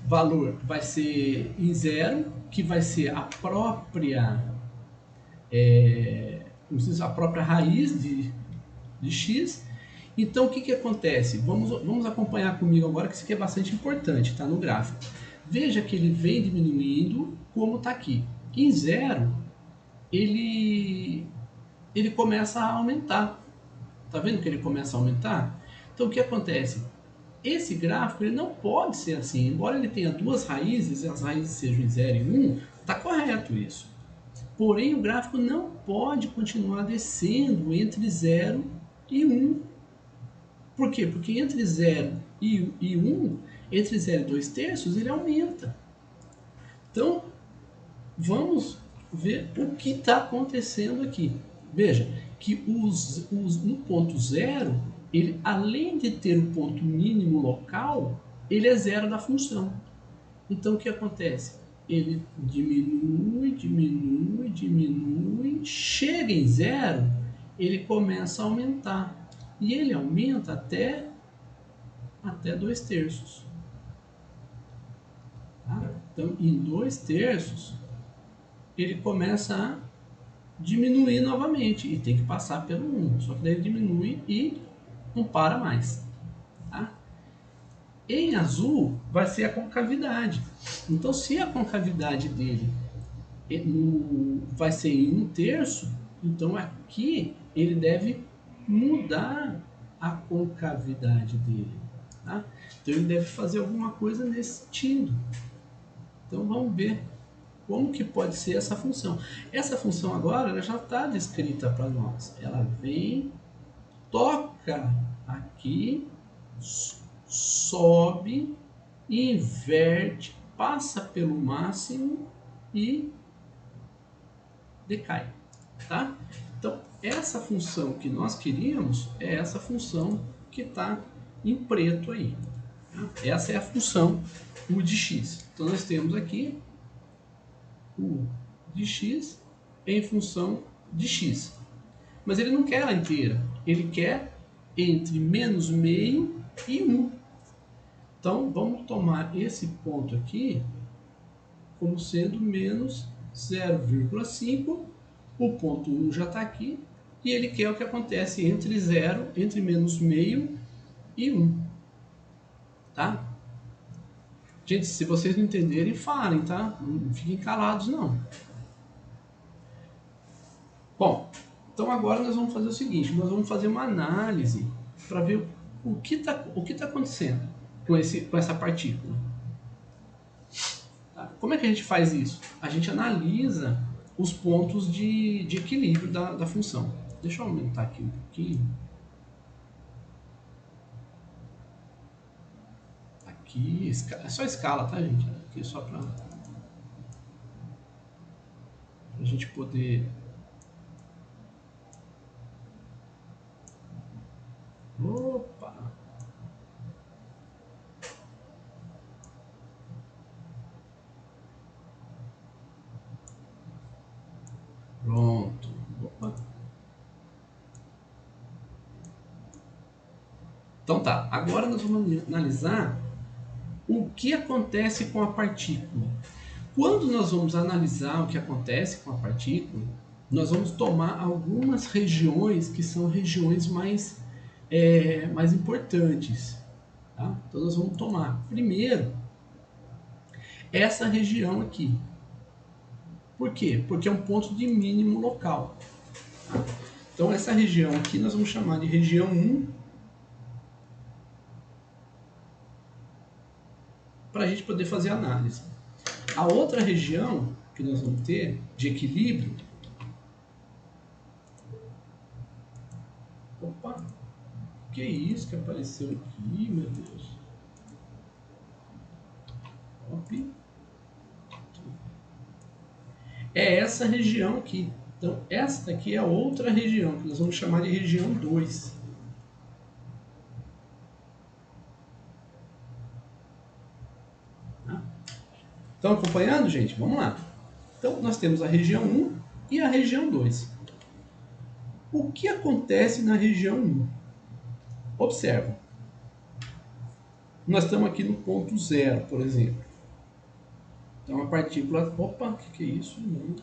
valor vai ser em 0, que vai ser a própria raiz de x. Então o que acontece? Vamos acompanhar comigo agora, que isso aqui é bastante importante, tá? No gráfico. Veja que ele vem diminuindo como está aqui. Em 0, ele começa a aumentar. Tá vendo que ele começa a aumentar? Então o que acontece? Esse gráfico ele não pode ser assim. Embora ele tenha duas raízes, e as raízes sejam em 0 e 1, está correto isso. Porém, o gráfico não pode continuar descendo entre 0 e 1. Por quê? Porque entre 0 e 1, entre 0 e 2/3, ele aumenta. Então, vamos ver o que está acontecendo aqui. Veja que no ponto zero, ele, além de ter o ponto mínimo local, ele é zero da função. Então o que acontece? Ele diminui, diminui, diminui, chega em zero, ele começa a aumentar. E ele aumenta até 2/3. Tá? Então, em 2/3, ele começa a diminuir novamente e tem que passar pelo 1. Só que daí ele diminui e não para mais. Tá? Em azul vai ser a concavidade. Então, se a concavidade dele vai ser em 1/3, então aqui ele deve mudar a concavidade dele. Tá? Então ele deve fazer alguma coisa nesse sentido. Então vamos ver como que pode ser essa função. Essa função agora ela já está descrita para nós. Ela vem, toca aqui, sobe, inverte, passa pelo máximo e decai. Tá? Então essa função que nós queríamos é essa função que está em preto aí. Tá? Essa é a função u de x. Então nós temos aqui u de x em função de x. Mas ele não quer ela inteira. Ele quer entre menos meio e 1. Então vamos tomar esse ponto aqui como sendo menos 0,5. O ponto 1 já está aqui. E ele quer o que acontece entre 0, entre menos meio e 1. Tá? Gente, se vocês não entenderem, falem, tá? Não fiquem calados, não. Bom, então agora nós vamos fazer o seguinte, nós vamos fazer uma análise para ver o que tá acontecendo com essa partícula. Tá? Como é que a gente faz isso? A gente analisa os pontos de equilíbrio da função. Deixa eu aumentar aqui um pouquinho. Aqui, é só escala, tá, gente? Aqui é só para a gente poder... Opa! Pronto. Opa. Então tá, agora nós vamos analisar o que acontece com a partícula. Quando nós vamos analisar o que acontece com a partícula, nós vamos tomar algumas regiões que são regiões mais importantes. Tá? Então nós vamos tomar primeiro essa região aqui. Por quê? Porque é um ponto de mínimo local. Tá? Então essa região aqui nós vamos chamar de região 1, para a gente poder fazer a análise. A outra região que nós vamos ter de equilíbrio... Opa! Que isso que apareceu aqui, meu Deus? Top. É essa região aqui. Então, essa daqui é a outra região, que nós vamos chamar de região 2. Tá? Estão acompanhando, gente? Vamos lá. Então, nós temos a região 1 e a região 2. O que acontece na região 1? Observa. Nós estamos aqui no ponto 0, por exemplo. Então, a partícula... Opa, o que é isso? Não.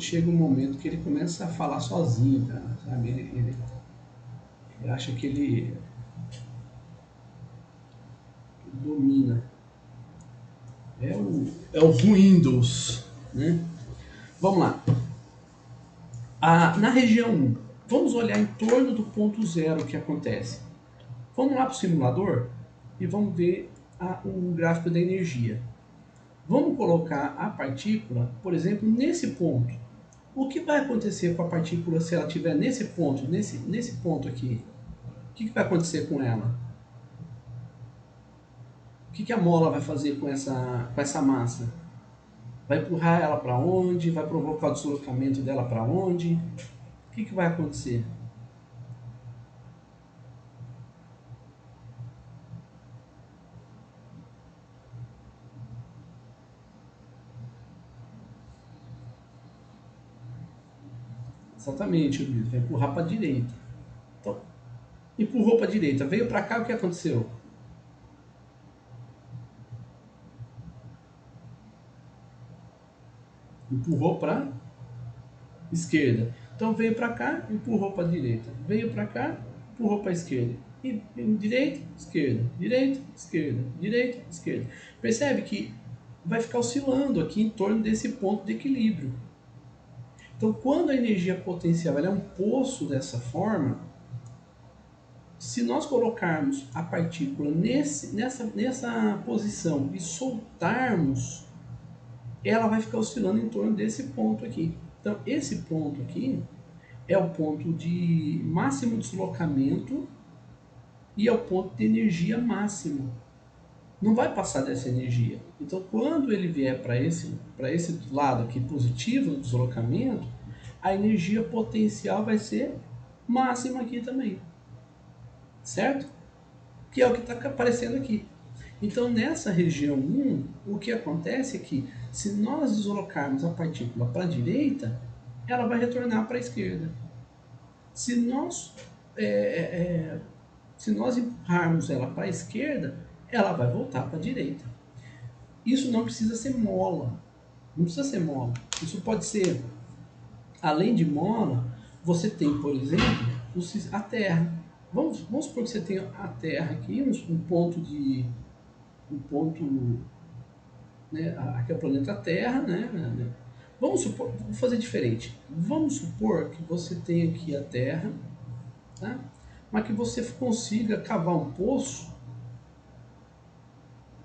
Chega um momento que ele começa a falar sozinho, cara, sabe? Ele acha que ele domina. É o Windows, né? Vamos lá. Na região 1, vamos olhar em torno do ponto 0 o que acontece. Vamos lá para o simulador e vamos ver o gráfico da energia. Vamos colocar a partícula, por exemplo, nesse ponto. O que vai acontecer com a partícula se ela estiver nesse ponto, nesse ponto aqui? O que vai acontecer com ela? que a mola vai fazer com essa massa? Vai empurrar ela para onde? Vai provocar o deslocamento dela para onde? O que vai acontecer? Exatamente, Luiz, vai empurrar para a direita. Então, empurrou para a direita, veio para cá, o que aconteceu? Empurrou para esquerda. Então veio para cá, empurrou para a direita. Veio para cá, empurrou para a esquerda. E direita, esquerda, direita, esquerda, direita, esquerda. Percebe que vai ficar oscilando aqui em torno desse ponto de equilíbrio. Então, quando a energia potencial ela é um poço dessa forma, se nós colocarmos a partícula nessa posição e soltarmos, ela vai ficar oscilando em torno desse ponto aqui. Então, esse ponto aqui é o ponto de máximo deslocamento e é o ponto de energia máximo. Não vai passar dessa energia. Então, quando ele vier para esse lado aqui positivo do deslocamento, a energia potencial vai ser máxima aqui também. Certo? Que é o que está aparecendo aqui. Então, nessa região 1, o que acontece é que, se nós deslocarmos a partícula para a direita, ela vai retornar para a esquerda. Se nós, se nós empurrarmos ela para a esquerda, ela vai voltar para a direita. Isso não precisa ser mola. Não precisa ser mola. Isso pode ser, além de mola, você tem, por exemplo, a Terra. Vamos supor que você tem a Terra aqui, um ponto, né, aqui é o planeta Terra, né? Vamos supor, vou fazer diferente. Vamos supor que você tem aqui a Terra, tá? Mas que você consiga cavar um poço,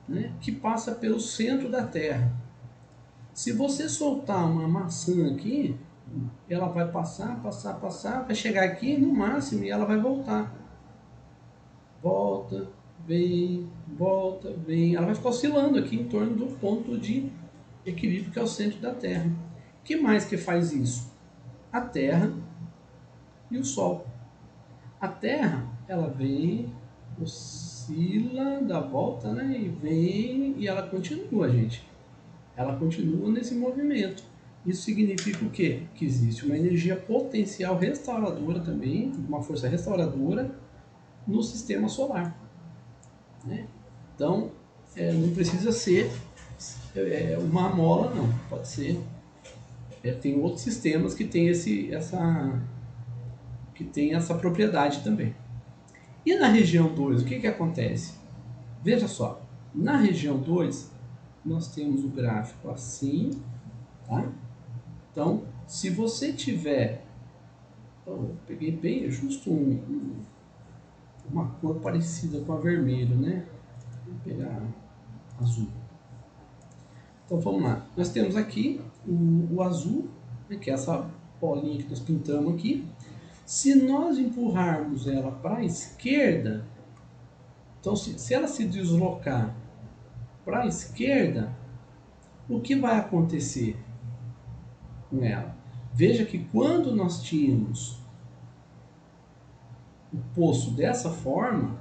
né, que passa pelo centro da Terra. Se você soltar uma maçã aqui, ela vai passar, vai chegar aqui no máximo e ela vai voltar. Volta, vem. Ela vai ficar oscilando aqui em torno do ponto de equilíbrio que é o centro da Terra. O que mais que faz isso? A Terra e o Sol. A Terra, ela vem, oscila, dá volta, né? E vem e ela continua, gente. Ela continua nesse movimento. Isso significa o quê? Que existe uma energia potencial restauradora também, uma força restauradora no sistema solar. Né? Então, não precisa ser uma mola, não. Pode ser. Tem outros sistemas que tem essa propriedade também. E na região 2, o que acontece? Veja só, na região 2, nós temos o gráfico assim, tá? Então, se você tiver, eu peguei bem justo uma cor parecida com a vermelho, né? Vou pegar azul. Então vamos lá, nós temos aqui o azul, né, que é essa bolinha que nós pintamos aqui. Se nós empurrarmos ela para a esquerda, então se ela se deslocar para a esquerda, o que vai acontecer com ela? Veja que quando nós tínhamos o poço dessa forma,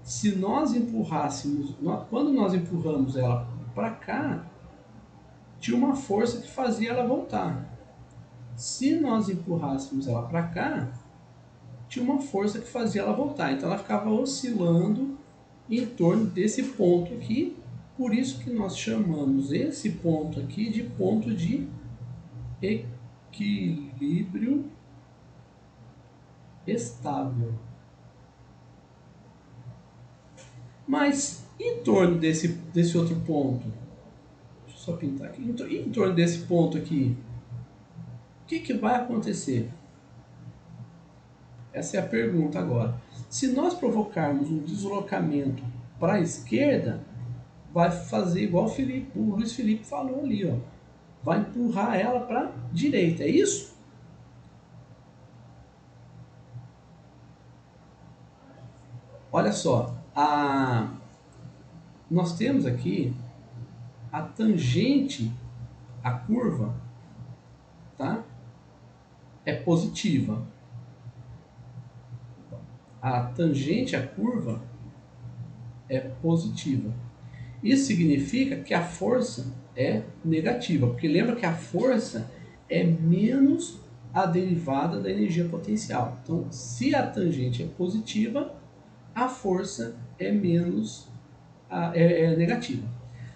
se nós empurrássemos, quando nós empurramos ela para cá, tinha uma força que fazia ela voltar. Se nós empurrássemos ela para cá, tinha uma força que fazia ela voltar. Então ela ficava oscilando em torno desse ponto aqui. Por isso que nós chamamos esse ponto aqui de ponto de equilíbrio estável. Mas em torno desse outro ponto, deixa eu só pintar aqui, em torno desse ponto aqui, o que vai acontecer? Essa é a pergunta agora. Se nós provocarmos um deslocamento para a esquerda, vai fazer igual o Luiz Felipe falou ali, ó. Vai empurrar ela para a direita, é isso? Olha só, Nós temos aqui a tangente à curva, tá? É positiva. A tangente à curva é positiva. Isso significa que a força é negativa, porque lembra que a força é menos a derivada da energia potencial. Então, se a tangente é positiva, a força é menos é negativa.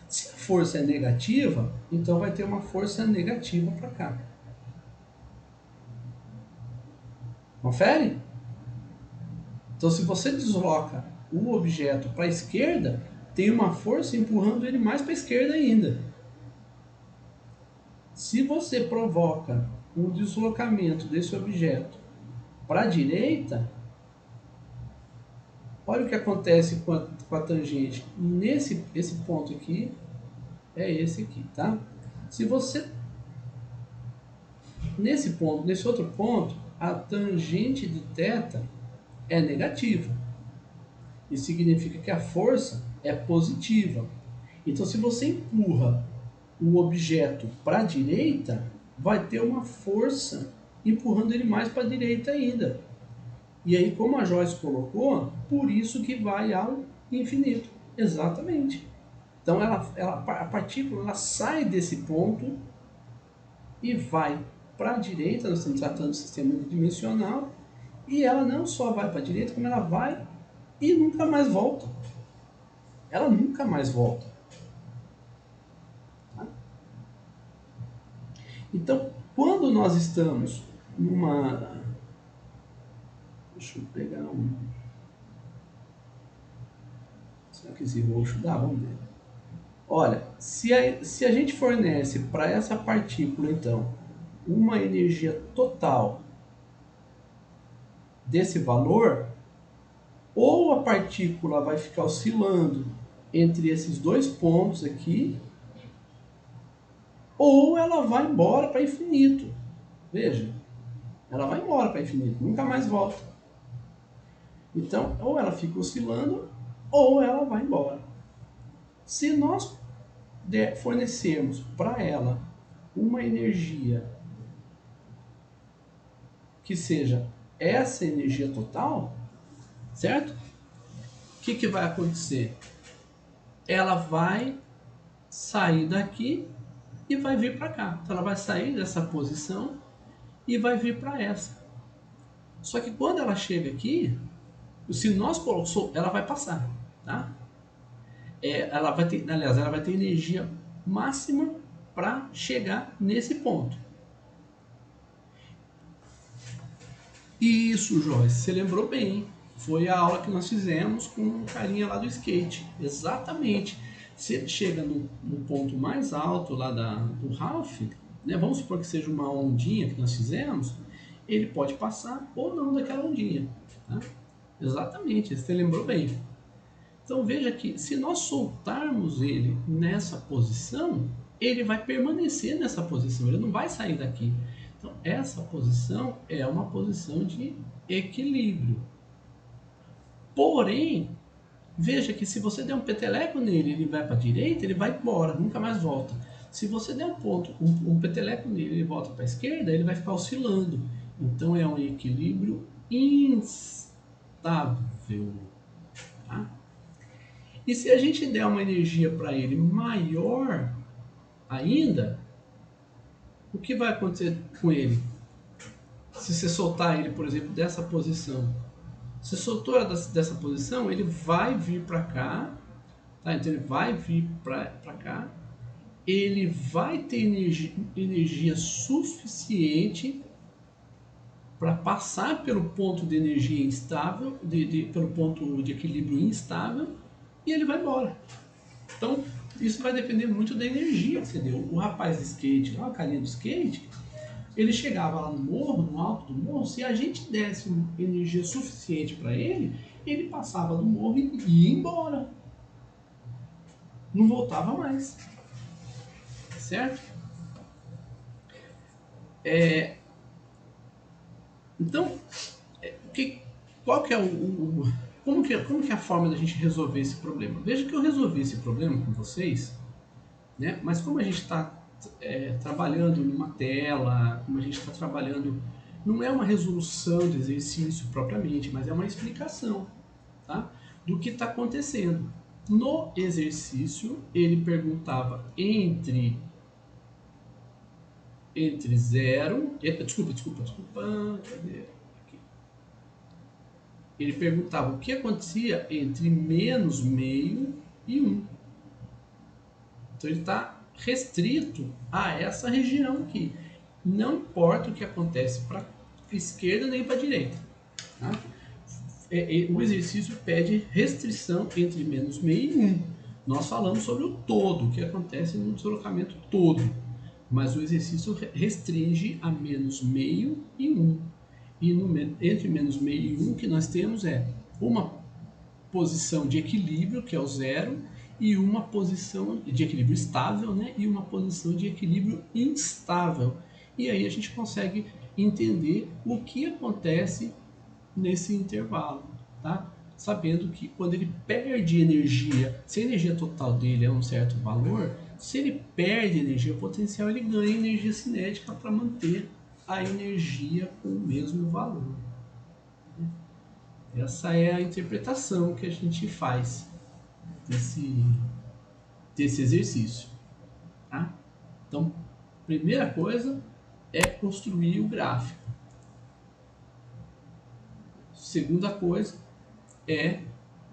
Se a força é negativa, então vai ter uma força negativa para cá. Confere? Então, se você desloca o objeto para a esquerda, tem uma força empurrando ele mais para a esquerda ainda. Se você provoca um deslocamento desse objeto para a direita, olha o que acontece com a tangente. Esse ponto aqui é esse aqui, tá? Se você nesse outro ponto, a tangente de θ é negativa. Isso significa que a força é positiva. Então, se você empurra o objeto para a direita, vai ter uma força empurrando ele mais para a direita ainda. E aí, como a Joyce colocou, por isso que vai ao infinito. Exatamente. Então, a partícula ela sai desse ponto e vai para a direita. Nós estamos tratando do sistema unidimensional. E ela não só vai para a direita, como ela vai e nunca mais volta. Ela nunca mais volta. Tá? Então, quando nós estamos numa... Deixa eu pegar um... Será que esse roxo dá? Vamos ver. Olha, se a gente fornece para essa partícula, então, uma energia total desse valor, ou a partícula vai ficar oscilando entre esses dois pontos aqui, ou ela vai embora para infinito. Veja, ela vai embora para infinito, nunca mais volta. Então, ou ela fica oscilando, ou ela vai embora. Se nós fornecermos para ela uma energia que seja essa energia total, certo? O que vai acontecer? Ela vai sair daqui e vai vir para cá. Então ela vai sair dessa posição e vai vir para essa. Só que quando ela chega aqui, se nós colocarmos, ela vai passar, tá? Ela vai ter, aliás, ela vai ter energia máxima para chegar nesse ponto. Isso, Joyce, você lembrou bem. Foi a aula que nós fizemos com o carinha lá do skate. Exatamente. Se ele chega no ponto mais alto lá do Ralph, né, vamos supor que seja uma ondinha que nós fizemos, ele pode passar ou não daquela ondinha. Tá? Exatamente, você lembrou bem. Então veja que se nós soltarmos ele nessa posição, ele vai permanecer nessa posição, ele não vai sair daqui. Então essa posição é uma posição de equilíbrio. Porém, veja que se você der um peteleco nele, ele vai para a direita, ele vai embora, nunca mais volta. Se você der um peteleco nele, ele volta para a esquerda, ele vai ficar oscilando. Então é um equilíbrio instável. Tá? E se a gente der uma energia para ele maior ainda, o que vai acontecer com ele? Se você soltar ele, por exemplo, dessa posição. Se soltou dessa posição, ele vai vir para cá, tá? Então ele vai vir para cá, ele vai ter energia suficiente para passar pelo ponto de energia instável, pelo ponto de equilíbrio instável, e ele vai embora. Então, isso vai depender muito da energia que você deu. O rapaz de skate, lá, a carinha do skate, ele chegava lá no morro, no alto do morro, se a gente desse energia suficiente para ele, ele passava do morro e ia embora. Não voltava mais. Certo? Então, qual que é como que é a forma da gente resolver esse problema? Veja que eu resolvi esse problema com vocês, né? Mas como a gente está trabalhando numa tela, como a gente está trabalhando, não é uma resolução de exercício propriamente, mas é uma explicação, tá? Do que está acontecendo. No exercício, ele perguntava entre 0, desculpa, cadê? Aqui. Ele perguntava o que acontecia entre menos meio e 1. Então ele está restrito a essa região aqui. Não importa o que acontece para a esquerda nem para a direita. Tá? O exercício pede restrição entre menos meio e 1. Nós falamos sobre o todo, o que acontece no deslocamento todo. Mas o exercício restringe a menos meio e 1. E entre menos meio e 1 que nós temos é uma posição de equilíbrio, que é o 0, e uma posição de equilíbrio estável, né? E uma posição de equilíbrio instável. E aí a gente consegue entender o que acontece nesse intervalo, tá? Sabendo que quando ele perde energia, se a energia total dele é um certo valor, se ele perde energia potencial, ele ganha energia cinética para manter a energia com o mesmo valor. Essa é a interpretação que a gente faz desse exercício. Tá? Então, primeira coisa é construir o gráfico. Segunda coisa é,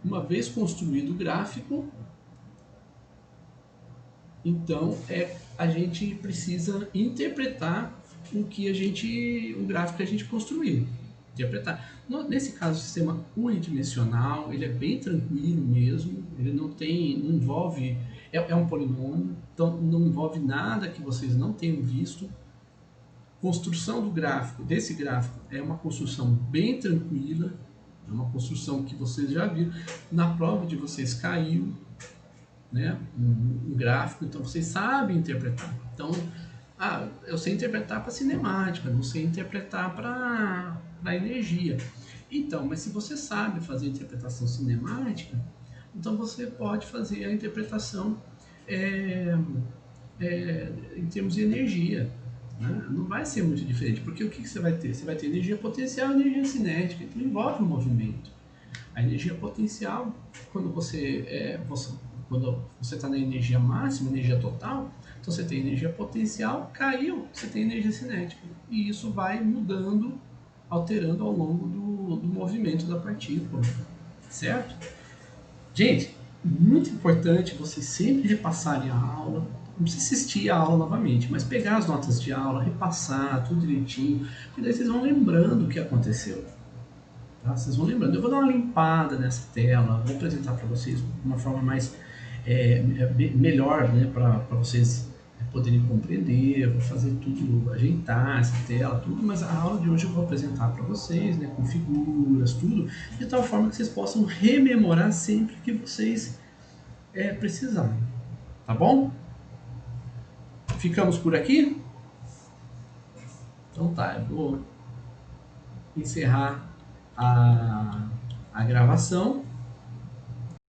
uma vez construído o gráfico, então a gente precisa interpretar o gráfico que a gente construiu. Interpretar. Nesse caso, o sistema unidimensional, ele é bem tranquilo mesmo, ele não envolve, é um polinômio, então não envolve nada que vocês não tenham visto. Construção desse gráfico é uma construção bem tranquila, é uma construção que vocês já viram. Na prova de vocês caiu, né, um gráfico, então vocês sabem interpretar. Então, eu sei interpretar para cinemática, não sei interpretar para energia. Então, mas se você sabe fazer interpretação cinemática, então você pode fazer a interpretação em termos de energia. Né? Não vai ser muito diferente, porque o que você vai ter? Você vai ter energia potencial e energia cinética, então envolve o movimento. A energia potencial, quando você está na energia máxima, energia total, então você tem energia potencial, caiu, você tem energia cinética. E isso vai mudando, alterando ao longo do movimento da partícula. Certo? Gente, muito importante vocês sempre repassarem a aula. Não precisa assistir a aula novamente, mas pegar as notas de aula, repassar tudo direitinho, e daí vocês vão lembrando o que aconteceu. Tá? Vocês vão lembrando. Eu vou dar uma limpada nessa tela, vou apresentar para vocês de uma forma mais melhor, né, para vocês poderem compreender. Vou fazer tudo, ajeitar essa tela, tudo, mas a aula de hoje eu vou apresentar para vocês, né, com figuras, tudo, de tal forma que vocês possam rememorar sempre que vocês precisarem. Tá bom? Ficamos por aqui? Então tá, eu vou encerrar a gravação